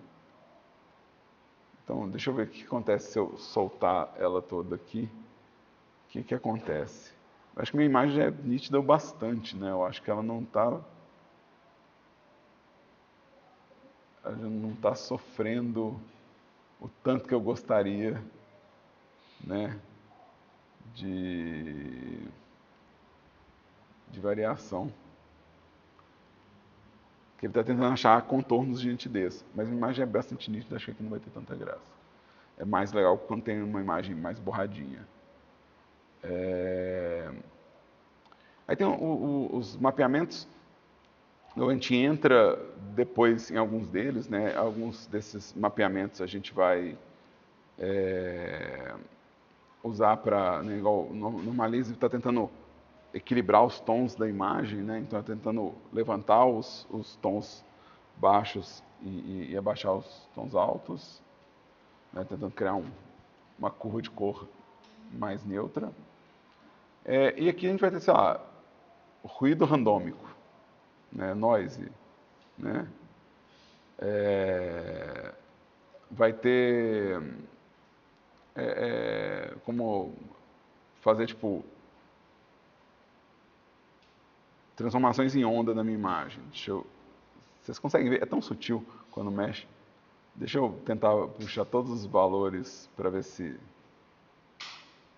Então, deixa eu ver o que acontece se eu soltar ela toda aqui. O que acontece? Eu acho que minha imagem já é nítida o bastante, né? Eu acho que ela não está sofrendo o tanto que eu gostaria, né? De variação. Porque ele está tentando achar contornos de nitidez. Mas a imagem é bastante nítida, acho que aqui não vai ter tanta graça. É mais legal quando tem uma imagem mais borradinha. Aí tem os mapeamentos. A gente entra depois em alguns deles, né? Alguns desses mapeamentos a gente vai usar para, né, igual o Normalize está tentando equilibrar os tons da imagem, né? Então está tentando levantar os tons baixos e abaixar os tons altos, né? Tentando criar uma curva de cor mais neutra. E aqui a gente vai ter, sei lá, ruído randômico, né? Noise, né? Vai ter como fazer tipo transformações em onda na minha imagem. Deixa eu Vocês conseguem ver? É tão sutil quando mexe. Deixa eu tentar puxar todos os valores para ver se...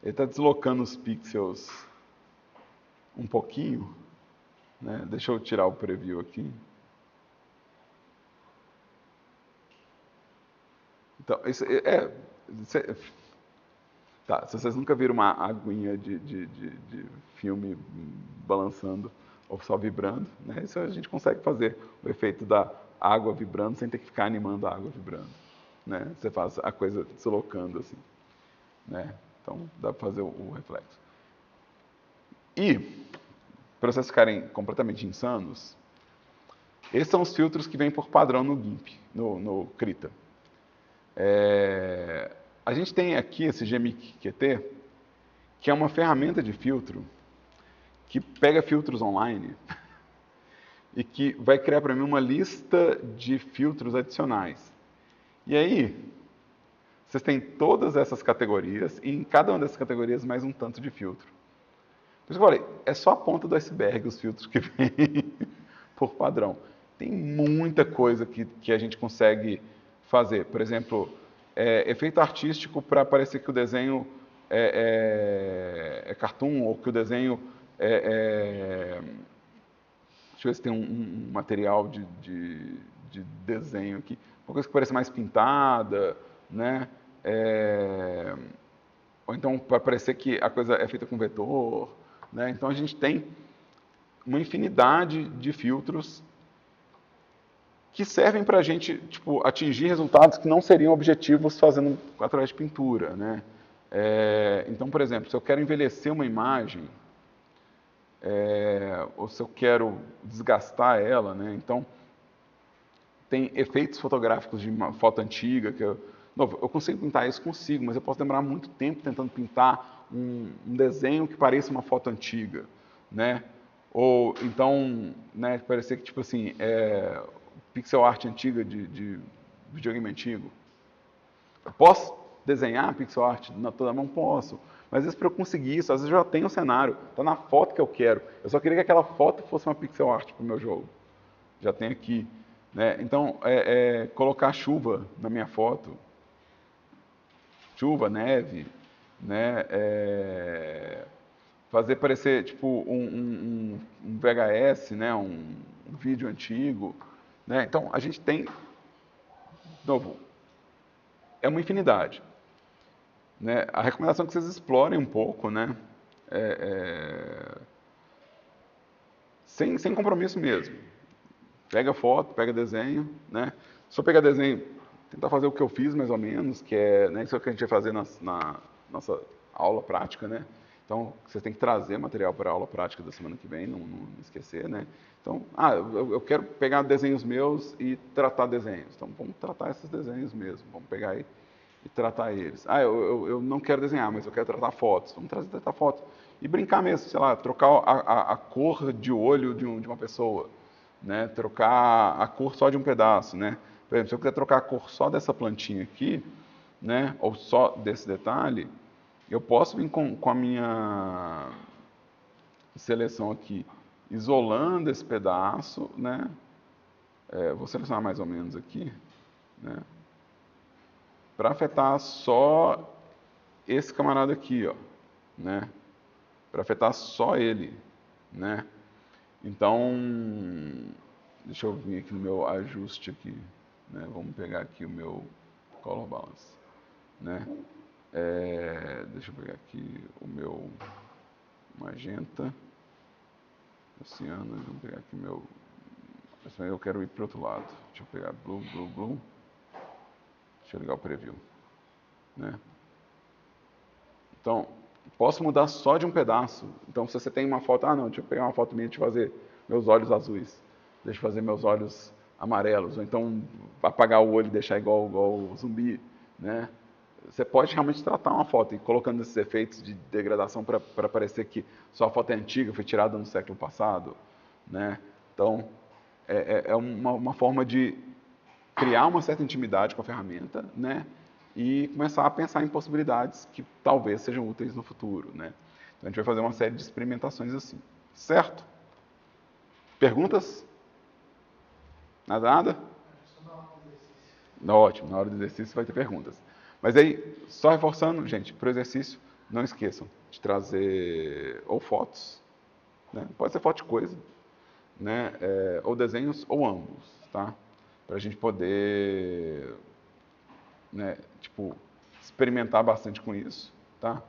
Ele está deslocando os pixels um pouquinho, né? Deixa eu tirar o preview aqui. Então, tá, se vocês nunca viram uma aguinha de filme balançando ou só vibrando, né? Isso a gente consegue fazer o efeito da água vibrando sem ter que ficar animando a água vibrando, né? Você faz a coisa deslocando assim, né? Então dá para fazer o reflexo. E, para vocês ficarem completamente insanos, esses são os filtros que vêm por padrão no GIMP, no Krita. A gente tem aqui esse Gmic QT, que é uma ferramenta de filtro que pega filtros online e que vai criar para mim uma lista de filtros adicionais. E aí, vocês têm todas essas categorias e em cada uma dessas categorias mais um tanto de filtro. Por isso que eu falei, é só a ponta do iceberg os filtros que vêm por padrão. Tem muita coisa que a gente consegue fazer. Por exemplo, efeito artístico para parecer que o desenho é cartoon ou que o desenho deixa eu ver se tem um material de desenho aqui. Uma coisa que parece mais pintada, né? Ou então para parecer que a coisa é feita com vetor, né? Então a gente tem uma infinidade de filtros que servem para a gente tipo, atingir resultados que não seriam objetivos fazendo através de pintura, né? Então, por exemplo, se eu quero envelhecer uma imagem, ou se eu quero desgastar ela, né? Então, tem efeitos fotográficos de uma foto antiga que eu consigo pintar isso, consigo, mas eu posso demorar muito tempo tentando pintar um desenho que pareça uma foto antiga, né? Ou então, né, parecer que tipo assim, pixel art antiga de videogame antigo. Eu posso desenhar pixel art na toda mão? Posso. Mas às vezes para eu conseguir isso, às vezes eu já tenho o cenário, está na foto que eu quero. Eu só queria que aquela foto fosse uma pixel art para o meu jogo. Já tem aqui. Né? Então, colocar chuva na minha foto, chuva, neve, né? Fazer parecer tipo um VHS, né? um vídeo antigo. Né? Então, a gente tem, de novo, é uma infinidade. Né? A recomendação é que vocês explorem um pouco, né? Sem compromisso mesmo. Pega foto, pega desenho, né? Se eu pegar desenho, tentar fazer o que eu fiz mais ou menos, que é, né, isso é o que a gente vai fazer na nossa aula prática, né? Então, vocês têm que trazer material para a aula prática da semana que vem, não esquecer, né? Então, eu quero pegar desenhos meus e tratar desenhos. Então, vamos tratar esses desenhos mesmo, vamos pegar e tratar eles. Eu não quero desenhar, mas eu quero tratar fotos. Vamos tratar fotos. E brincar mesmo, sei lá, trocar a cor de olho de uma pessoa. Né? Trocar a cor só de um pedaço. Né? Por exemplo, se eu quiser trocar a cor só dessa plantinha aqui, né? Ou só desse detalhe, eu posso vir com a minha seleção aqui, isolando esse pedaço, né? Vou selecionar mais ou menos aqui, né? Para afetar só esse camarada aqui, ó, né? Para afetar só ele, né? Então, deixa eu vir aqui no meu ajuste aqui, né? Vamos pegar aqui o meu color balance, né? Deixa eu pegar aqui o meu magenta, oceano, vamos pegar aqui o meu, eu quero ir para o outro lado. Deixa eu pegar blue, blue, blue. Deixa eu ligar o preview, né? Então, posso mudar só de um pedaço. Então, se você tem uma foto, não, deixa eu pegar uma foto minha, deixa eu fazer meus olhos azuis, deixa eu fazer meus olhos amarelos, ou então apagar o olho e deixar igual o zumbi, né? Você pode realmente tratar uma foto e colocando esses efeitos de degradação para parecer que sua foto é antiga, foi tirada no século passado, né? Então, é uma forma de criar uma certa intimidade com a ferramenta, né? E começar a pensar em possibilidades que talvez sejam úteis no futuro, né? Então a gente vai fazer uma série de experimentações assim, certo? Perguntas? Nada, nada? Ótimo, na hora do exercício vai ter perguntas. Mas aí, só reforçando, gente, para o exercício, não esqueçam de trazer ou fotos, né? Pode ser foto de coisa, né? Ou desenhos, ou ambos, tá? Para a gente poder, né, tipo, experimentar bastante com isso, tá?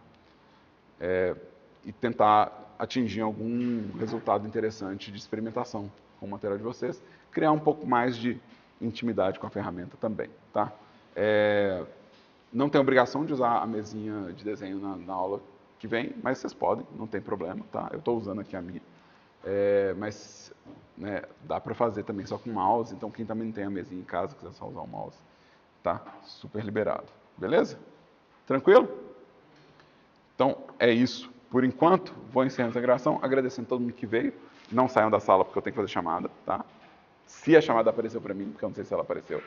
E tentar atingir algum resultado interessante de experimentação com o material de vocês, criar um pouco mais de intimidade com a ferramenta também, tá? Não tem obrigação de usar a mesinha de desenho na aula que vem, mas vocês podem, não tem problema, tá? Eu estou usando aqui a minha. Mas né, dá para fazer também só com mouse, então quem também não tem a mesinha em casa, quiser só usar o mouse, tá super liberado. Beleza? Tranquilo? Então é isso. Por enquanto, vou encerrando essa gravação, agradecendo a todo mundo que veio. Não saiam da sala porque eu tenho que fazer chamada, tá? Se a chamada apareceu para mim, porque eu não sei se ela apareceu,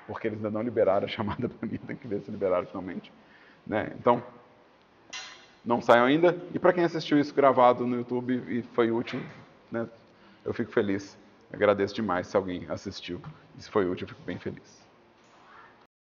porque eles ainda não liberaram a chamada para mim, tem que ver se liberaram finalmente. Né? Então, não saiam ainda. E para quem assistiu isso gravado no YouTube e foi útil, né, eu fico feliz. Agradeço demais se alguém assistiu. E se foi útil, eu fico bem feliz.